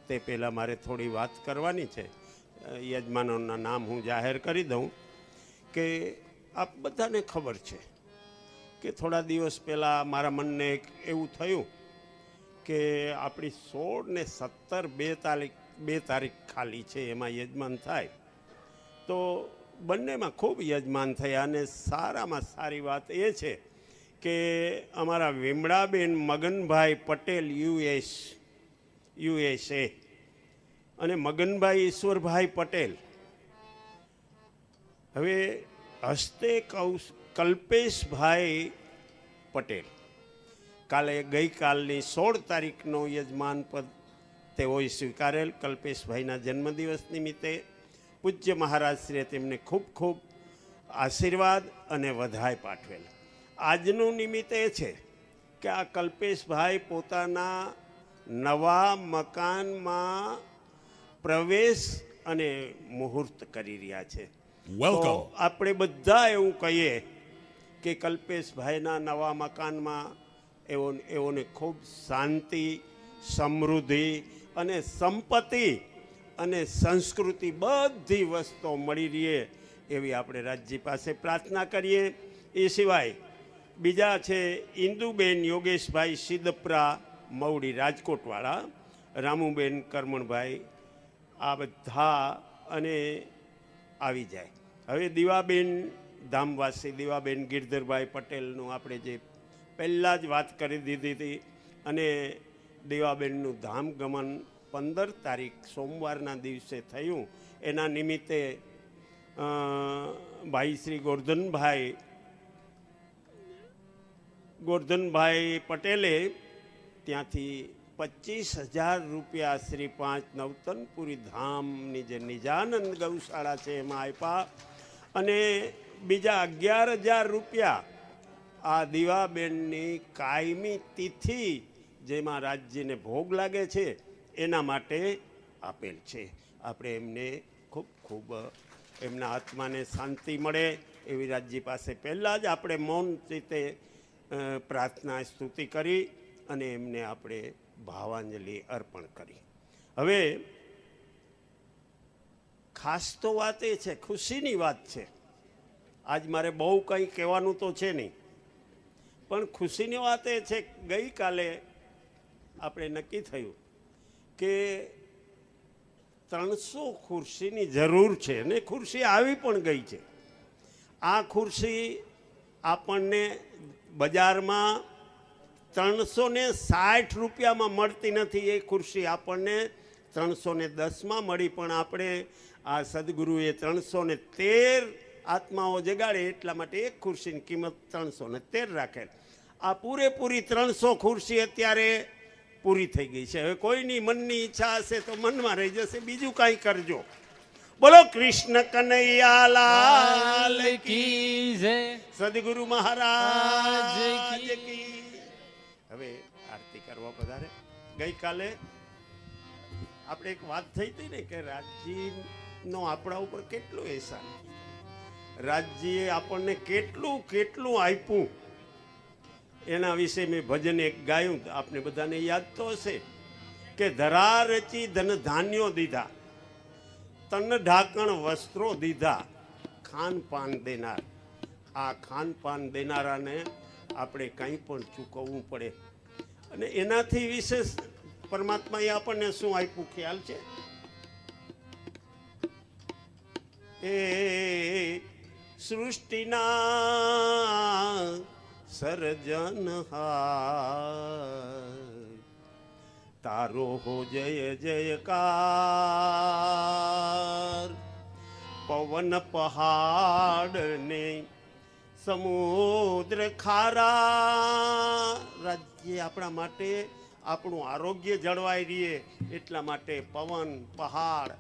તે પહેલાં મારે થોડી વાત કરવાની છે. યજમાનોના નામ હું જાહેર કરી દઉં કે આપ બધાને ખબર છે કે થોડા દિવસ પહેલાં મારા મનને એવું થયું કે આપણી 16 ને 17 બે તારીખ ખાલી છે, એમાં યજમાન થાય તો બંનેમાં ખૂબ યજમાન થયા. અને સારામાં સારી વાત એ છે કે અમારા વિમળાબેન મગનભાઈ પટેલ USA અને મગનભાઈ ઈશ્વરભાઈ પટેલ હવે હસ્તે કલ્પેશભાઈ પટેલ ગઈકાલની 16 તારીખનો યજમાન પદ તેઓએ સ્વીકારેલ. કલ્પેશભાઈના જન્મદિવસ નિમિત્તે પૂજ્ય મહારાજશ્રીએ તેમને ખૂબ ખૂબ આશીર્વાદ અને વધાઈ પાઠવેલ. આજનું નિમિત્ત એ છે કે આ કલ્પેશભાઈ પોતાના નવા મકાનમાં પ્રવેશ અને મુહૂર્ત કરી રહ્યા છે. તો આપણે બધા એવું કહીએ કે કલ્પેશભાઈના નવા મકાનમાં એઓને ખૂબ શાંતિ, સમૃદ્ધિ અને સંપત્તિ અને સંસ્કૃતિ બધી વસ્તુઓ મળી રહે એવી આપણે રાજજી પાસે પ્રાર્થના કરીએ. એ સિવાય બીજા છે ઇન્દુબેન યોગેશભાઈ સિદ્ધપરા મવડી રાજકોટવાળા, રામુબેન કરમણભાઈ, આ બધા અને આવી જાય. હવે દીવાબેન ધામવાસી દીવાબેન ગિરધરભાઈ પટેલનું આપણે જે પહેલાં જ વાત કરી દીધી હતી અને દેવાબેનનું ધામ ગમન 15 તારીખ સોમવારના દિવસે થયું. એના નિમિત્તે ભાઈ શ્રી ગોરધનભાઈ પટેલે ત્યાંથી 25,000 રૂપિયા શ્રી 5 નવતનપુરી ધામની જે નિજાનંદ ગૌશાળા છે એમાં આપ્યા અને બીજા 11,000 રૂપિયા આ દીવાબેનની કાયમી તિથિ જેમાં રાજ્યને ભોગ લાગે છે એના માટે આપેલ છે. આપણે એમને ખૂબ ખૂબ એમના આત્માને શાંતિ મળે એવી રાજ્ય પાસે પહેલાં જ આપણે મૌન રીતે પ્રાર્થના સ્તુતિ કરી અને એમને આપણે ભાવાંજલિ અર્પણ કરી. હવે ખાસ તો વાત એ છે, ખુશીની વાત છે. આજ મારે બહુ કંઈ કહેવાનું તો છે નહીં, પણ ખુશીની વાત એ છે ગઈકાલે આપણે નક્કી થયું કે 300 ખુરશીની જરૂર છે અને ખુરશી આવી પણ ગઈ છે. આ ખુરશી આપણને બજારમાં 360 રૂપિયામાં મળતી નથી. એ ખુરશી આપણને 310માં મળી, પણ આપણે આ સદગુરુએ 313 આત્માઓ જગાડે એટલા માટે એક ખુરશીની કિંમત 313 રાખેલ. આ પૂરેપૂરી 300 ખુરશી અત્યારે પૂરી થઈ ગઈ છે. હવે કોઈની મનની ઈચ્છા હશે તો મનમાં રહી જશે, બીજું કાંઈ કરજો. બોલો કૃષ્ણ કનૈયા લાલ કી જય, સદગુરુ મહારાજ કી. હવે આરતી કરવા પધારે. ગઈકાલે આપણે એક વાત થઈ હતી ને કે રાજજીનો આપણા ઉપર કેટલો એહસાન, રાજજીએ આપણને કેટલું કેટલું આપ્યું એના વિશે મેં ભજન એક ગાયું. આપને બધાને યાદ તો હશે કે ધરા રચી ધન ધાન્યો દીધા, તન ઢાંકણ વસ્ત્રો દીધા, ખાનપાન દેનાર. આ ખાનપાન દેનારાને આપણે કંઈ પણ ચૂકવવું પડે અને એનાથી વિશેષ પરમાત્માએ આપણને શું આપ્યું ખ્યાલ છે? એ સૃષ્ટિના સર્જનહાર તારો હો જય જયકાર પવન પહાડ ને સમુદ્ર ખારા રાજ્ય આપણા માટે આપણું આરોગ્ય જળવાઈ રહીએ એટલા માટે પવન પહાડ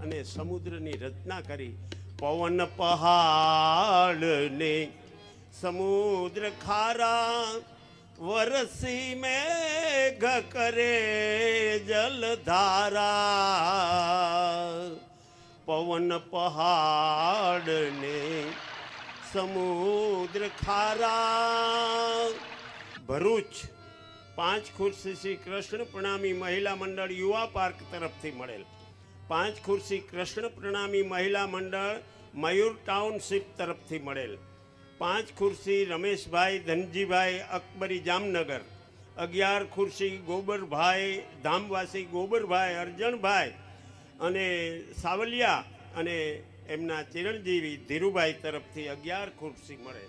અને સમુદ્રની રચના કરી પવન પહાડ ને સમુદ્ર ખારા વરસી મેઘ કરે જલધારા પવન પહાડ ને સમુદ્ર ખારા ભરૂચ 5 ખુરશી શ્રી કૃષ્ણ પ્રણામી મહિલા મંડળ યુવા પાર્ક તરફથી મળેલ 5 ખુરશી કૃષ્ણ પ્રણામી મહિલા મંડળ મયુર ટાઉનશીપ તરફથી મળેલ 5 ખુરશી રમેશભાઈ ધનજીભાઈ અકબરી જામનગર 11 ખુરશી ગોબરભાઈ ધામવાસી ગોબરભાઈ અરજણભાઈ અને સાવલિયા અને એમના ચિરંજીવી ધીરુભાઈ તરફથી 11 ખુરશી મળે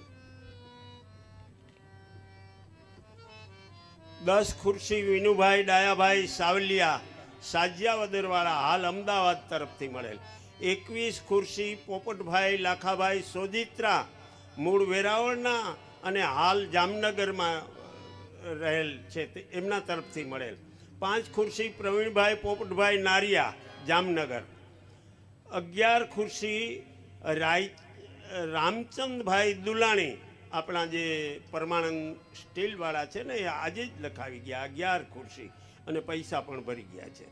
10 ખુરશી વિનુભાઈ ડાયાભાઈ સાવલિયા સાજિયાવદરવાળા હાલ અમદાવાદ તરફથી મળેલ 21 ખુરશી પોપટભાઈ લાખાભાઈ સોજિત્રા મૂળ વેરાવળના અને હાલ જામનગરમાં રહેલ છે એમના તરફથી મળેલ 5 ખુરશી પ્રવીણભાઈ પોપટભાઈ નારિયા જામનગર 11 ખુરશી રામચંદભાઈ દુલાણી આપણા જે પરમાનંદ સ્ટીલવાળા છે ને એ આજે જ લખાવી ગયા 11 ખુરશી અને પૈસા પણ ભરી ગયા છે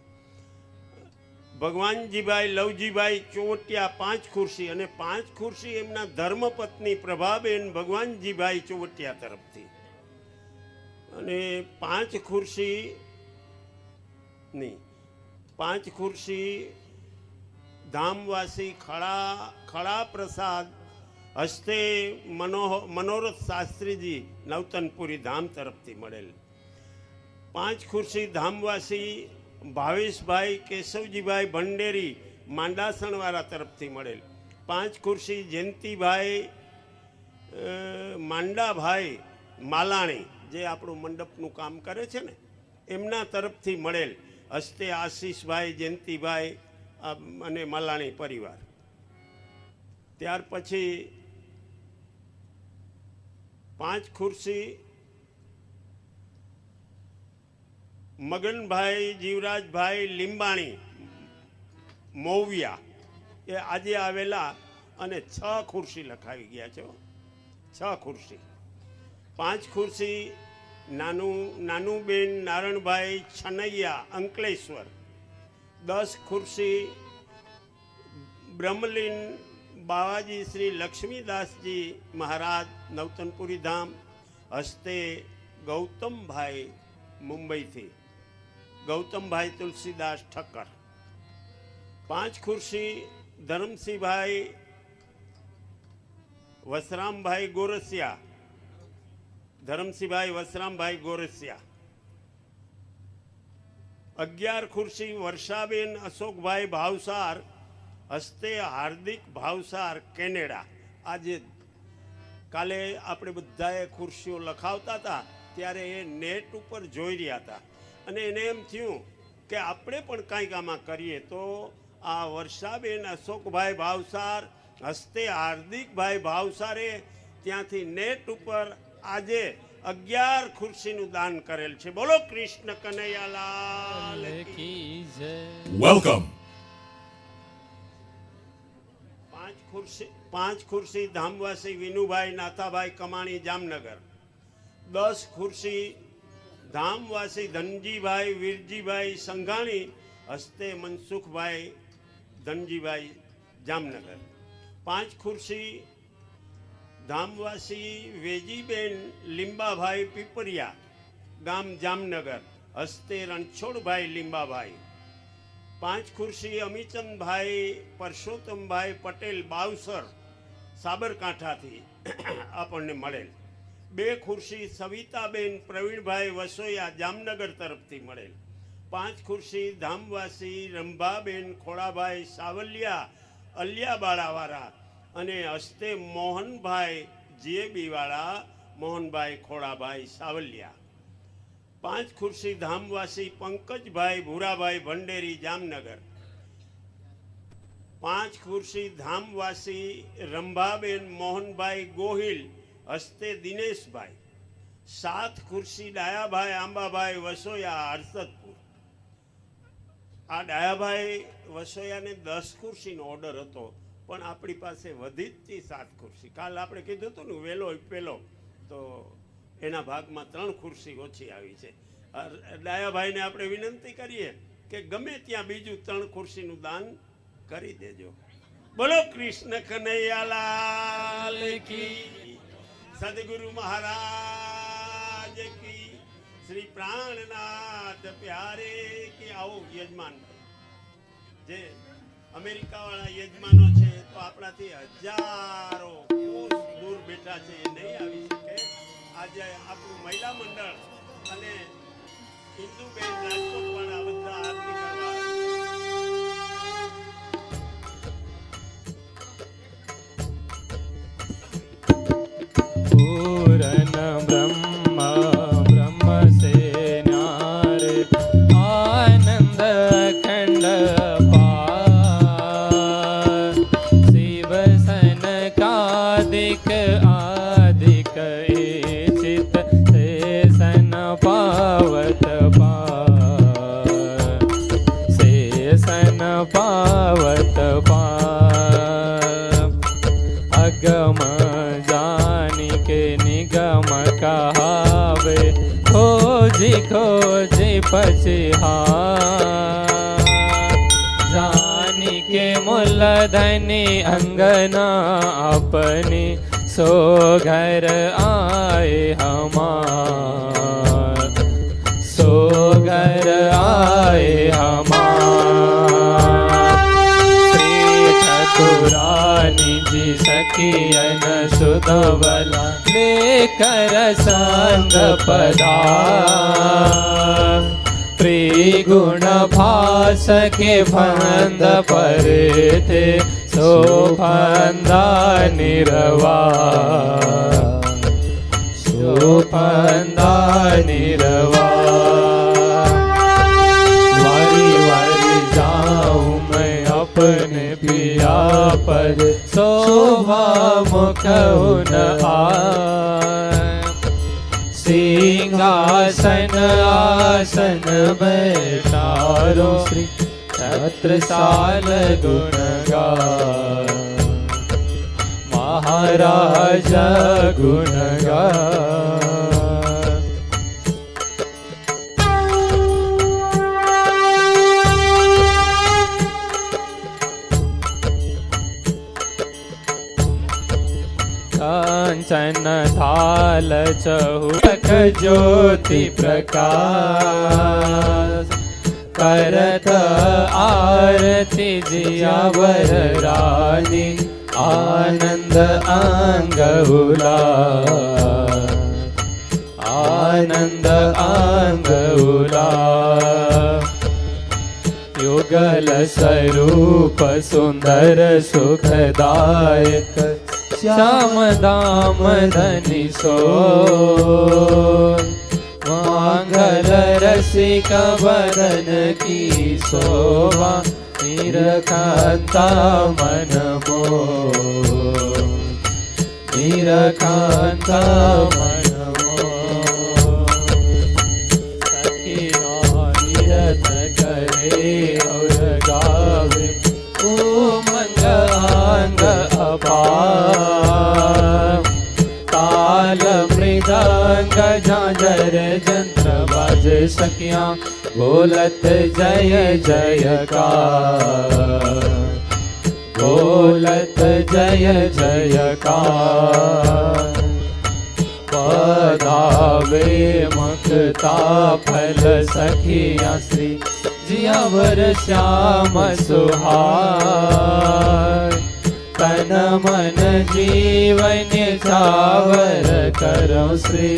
ભગવાનજીભાઈ લવજીભાઈ ચોવટિયા 5 ખુરશી અને 5 ખુરશી એમના ધર્મપત્ની પ્રભાબેન ભગવાનજીભાઈ ચોવટિયા તરફથી અને 5 ખુરશી નહીં 5 ખુરશી ધામવાસી ખડા પ્રસાદ હસ્તે મનોરથ શાસ્ત્રીજી નવતનપુરી ધામ તરફથી મળેલ 5 ખુરશી ધામવાસી ભાવેશભાઈ કેશવજીભાઈ ભંડેરી માંડાસણવાળા તરફથી મળેલ 5 ખુરશી જયંતિભાઈ માંડાભાઈ માલાણી જે આપણું મંડપનું કામ કરે છે ને એમના તરફથી મળેલ હસ્તે આશીષભાઈ જયંતિભાઈ અને માલાણી પરિવાર ત્યાર પછી 5 ખુરશી મગનભાઈ જીવરાજભાઈ લીંબાણી મોવિયા એ આજે આવેલા અને 6 ખુરશી લખાવી ગયા છે 6 ખુરશી 5 ખુરશી નાનુબેન નારણભાઈ છનૈયા અંકલેશ્વર 10 ખુરશી બ્રહ્મલીન બાવાજી શ્રી લક્ષ્મીદાસજી મહારાજ નવતનપુરી ધામ હસ્તે ગૌતમભાઈ મુંબઈથી ગૌતમભાઈ તુલસીદાસ ઠક્કર 5 ખુરશી ધરમસિંહભાઈ વસરામભાઈ ગોરસિયા ધરમસિંહભાઈ વસરામભાઈ ગોરસિયા 11 ખુરશી વર્ષાબેન અશોકભાઈ ભાવસાર હસ્તે હાર્દિક ભાવસાર કેનેડા આજે કાલે આપણે બધાએ ખુરશીઓ લખાવતા હતા ત્યારે એ નેટ ઉપર જોઈ રહ્યા હતા અને એને એમ થયું કે આપણે પણ કંઈક આમાં કરીએ તો આ વર્ષાબેન અશોકભાઈ ભાવસાર હસ્તે હાર્દિકભાઈ ભાવસારે ત્યાંથી નેટ ઉપર આજે 11 ખુરશીનું દાન કરેલ છે બોલો કૃષ્ણ કનૈયાલાલ કી જય વેલકમ 5 ખુરશી ધામવાસી વિનુભાઈ નાથાભાઈ કમાણી જામનગર 10 ખુરશી ધામવાસી ધનજીભાઈ વીરજીભાઈ સંઘાણી હસ્તે મનસુખભાઈ ધનજીભાઈ જામનગર 5 ખુરશી ધામવાસી વેજીબેન લીંબાભાઈ પીપરિયા ગામ જામનગર હસ્તે રણછોડભાઈ લીંબાભાઈ 5 ખુરશી અમીચંદભાઈ પરસોત્તમભાઈ પટેલ બાવસર સાબરકાંઠાથી આપણને મળેલ 2 ખુરશી સવિતાબેન પ્રવીણભાઈ વસોયા જામનગર તરફથી મળેલ 5 ખુરશી ધામવાસી રંભાબેન ખોડાભાઈ સાવલિયા અલિયાબાળાવાળા અને હસ્તે મોહનભાઈ જીએબીવાળા મોહનભાઈ ખોડાભાઈ સાવલિયા, 5 ખુરશી ધામવાસી પંકજભાઈ ભૂરાભાઈ ભંડેરી જામનગર, 5 ખુરશી ધામવાસી રંભાબેન મોહનભાઈ ગોહિલ હસ્તે દિનેશભાઈ, 7 ખુરશી ડાયાભાઈ આંબાભાઈ વસોયા હર્ષદપુર. આ ડાયાભાઈ વસોયાને 10 ખુરશીનો ઓર્ડર હતો, પણ આપણી પાસે વધી જ 7 ખુરશી. કાલ આપણે કીધું હતું ને વહેલો પહેલો, તો એના ભાગમાં 3 ખુરશી ઓછી આવી છે. ડાયાભાઈને આપણે વિનંતી કરીએ કે ગમે ત્યાં બીજું 3 ખુરશીનું દાન કરી દેજો. બોલો કૃષ્ણ કનૈયાલાલ કી, સદગુરુ મહારાજ કી, શ્રી પ્રાણનાથ પ્યારે કી. આવો યજમાન જે અમેરિકા વાળા યજમાનો છે, તો આપણાથી હજારો કોસ દૂર બેઠા છે, એ નહીં આવી શકે. આજે આપણું મહિલા મંડળ અને હિન્દુબેન રાજકોટ વાળા બધા આરતી કરવા પૂરન બ્રહ્મ બ્રહ્મ સે ન્યાર આનંદ અખંડ પાર શિવ સનકાદિક આદિક ચિત તે સન પાવત પાર સે સન પાવત પાર અગમ निगम कहावे खोजी खोजी पछिहार जानी के मूलधनी अंगना अपनी सो घर आए हमार, सो घर आए हमार। श्री ठाकुरानी जी सखियन सुधवला लेकर संग पधार, त्रिगुण भास के फंद पर थे सो फंदा निर्वार, सो फंदा निर्वार। वारी वारी जाऊं मैं अपने पिया पर शोभा मुख न आए, सिंहासन आसन बैठारो श्री छत्रसाल गुण गान, महाराज गुण गान। कांचन थाल चहुक ज्योति प्रकाश, करत आरती जियावर रानी आनंद अंग उल्लास, आनंद अंग उल्लास। युगल स्वरूप सुंदर सुखदायक श्याम दाम धनि सो, मांगल रसिक बदन की शोभा निरखता मन मोह, निरखता मन मोह। सखी निरत करे और गावे उमंग अंग अपार, ताल मृदंग झांझर जंत्र बाजे सखियां बोलत जय जयकार, बोलत जय जयकार। पधावे मखता फल सखियां श्री जियावर श्याम सुहार, तन मन जीवन छावर करो श्री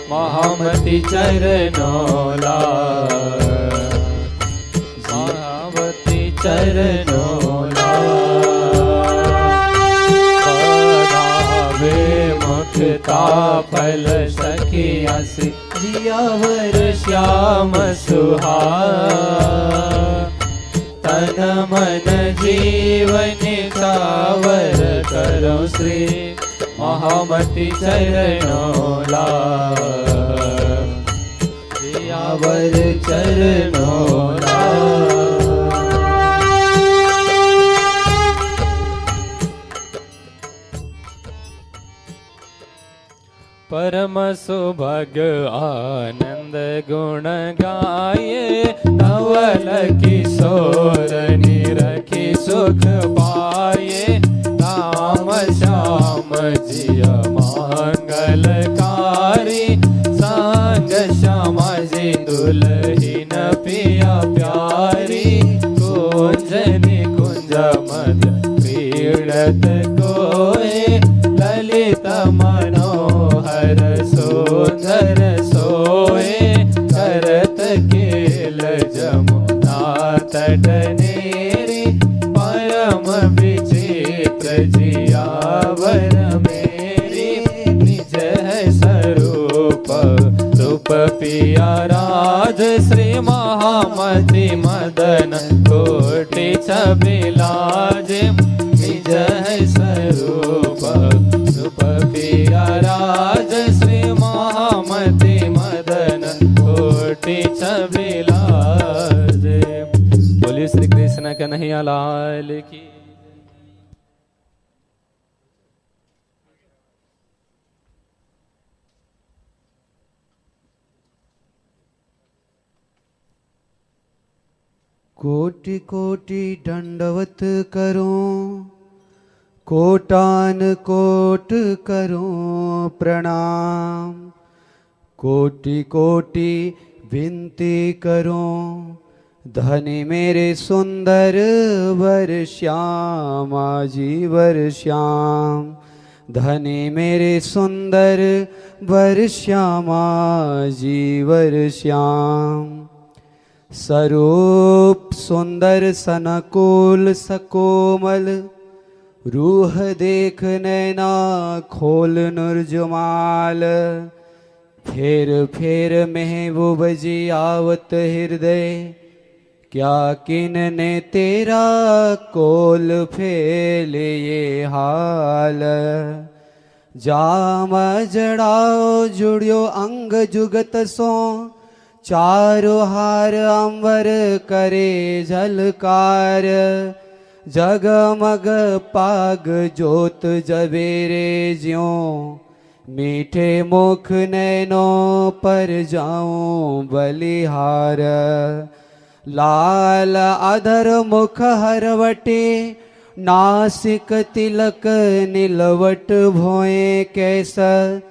महामती चरणोला, महामती चरणोला। फल सखिया से जियावर श्याम सुहाग। तन मन जीवन सावर करो श्री महामति चरणों लाग। जियावर चरणों लाग। परम सुभग आनंद गुण गाये। नवल किशोर निरखी सुख पाये। राम श्याम जिया मंगलकारी। संग श्यामा जी दुल्हीन पिया प्यारी। कुंज निकुंज मध्य क्रीडत कोय। ललित मनोहर सुंदर सोए। करत केल जमुना तट नेरी। परम विचित्र जियावर मेरी। निज है स्वरूप रूप पिया राज। श्री महामति मदन कोटि छबिलाज। निज है स्वरूप रूप पिया राज। श्री महामति मदन कोटि छबिलाज। बोलिए श्री कृष्ण कन्हैया लाल की। कोटि कोटि दंडवत करूं। कोटान कोट करूं प्रणाम। कोटि कोटि विनती करूं। धनी मेरे सुंदर वर श्यामा जी वर श्याम। धनी मेरे सुंदर वर श्यामा जी वर श्याम। स्वरूप सुंदर सनकुल सकोमल। रूह देख नैना खोल नुरजुमाल। फेर फेर महबूब जी आवत हृदय। क्या किन ने तेरा कोल फेले ये हाल। जाम जड़ाओ जुड़ियो अंग जुगत सो। चारो हार अंबर करे झलकार। जगमग पाग जोत जबेरे ज्यों। मीठे मुख नैनों पर जाऊं बलिहार। लाल अधर मुख हरवटे। नासिक तिलक नीलवट भोए कैसा।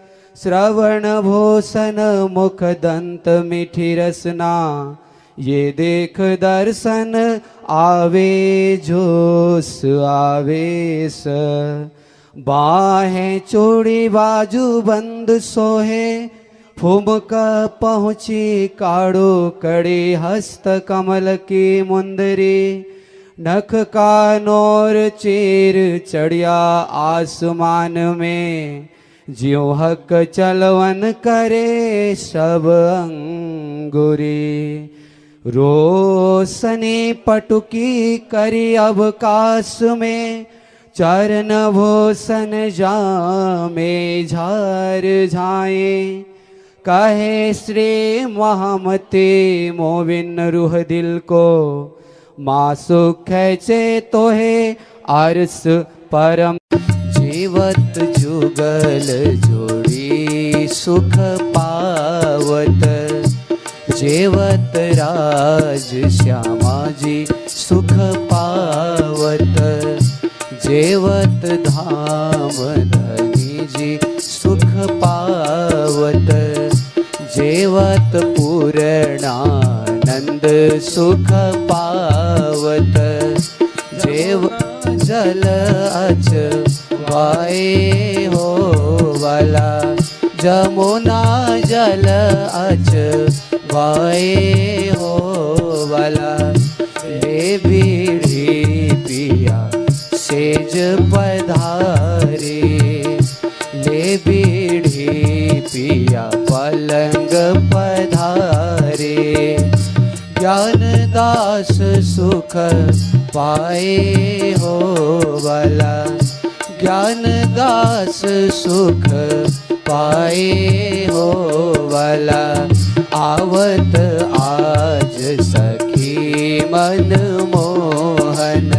श्रवण भूषण मुख दंत मिठी रसना। ये देख दर्शन आवे जोश आवेश। बाहें चूड़ी बाजू बंद सोहे। फुमका पहुँची काड़ो कड़ी हस्त कमल की मुंदरी। नख का नौर चीर चढ़िया आसमान में। ज्यों हक चलवन करे सब अंगुरी। रोशनी पटुकी करी अवकाश में। चरण भूषण जामे झार झाए। कहे श्री महामते मोविन रूह दिल को। माँ सुख चे तोहे अरस परम। जीवत जुगल जोड़ी सुख पावत। जेवत राज श्यामा जी सुख पावत। जेवत धाम धनी जी सुख पावत। जेवत पूर्णानंद सुख पावत। जेव जल अच वाए हो वाला। जमुना जल अच वाए हो वाला। ले बीड़ी पिया सेज पधारे। ले बीड़ी सुख पाए हो वाला, ज्ञान दास सुख पाए हो वाला, आवत आज सखी मन मोहन,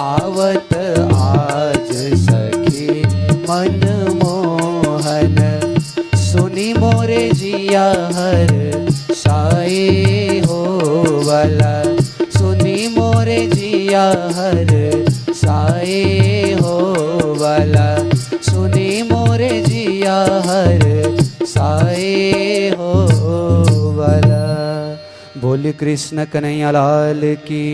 आवत आज सखी मन मोहन, सुनी मोरे जिया हर साए हो वाला, सुनी मोरे जिया हर साए हो वाला, सुनी मोरे जिया हर साए हो वाला। बोल कृष्ण कन्हैया लाल की।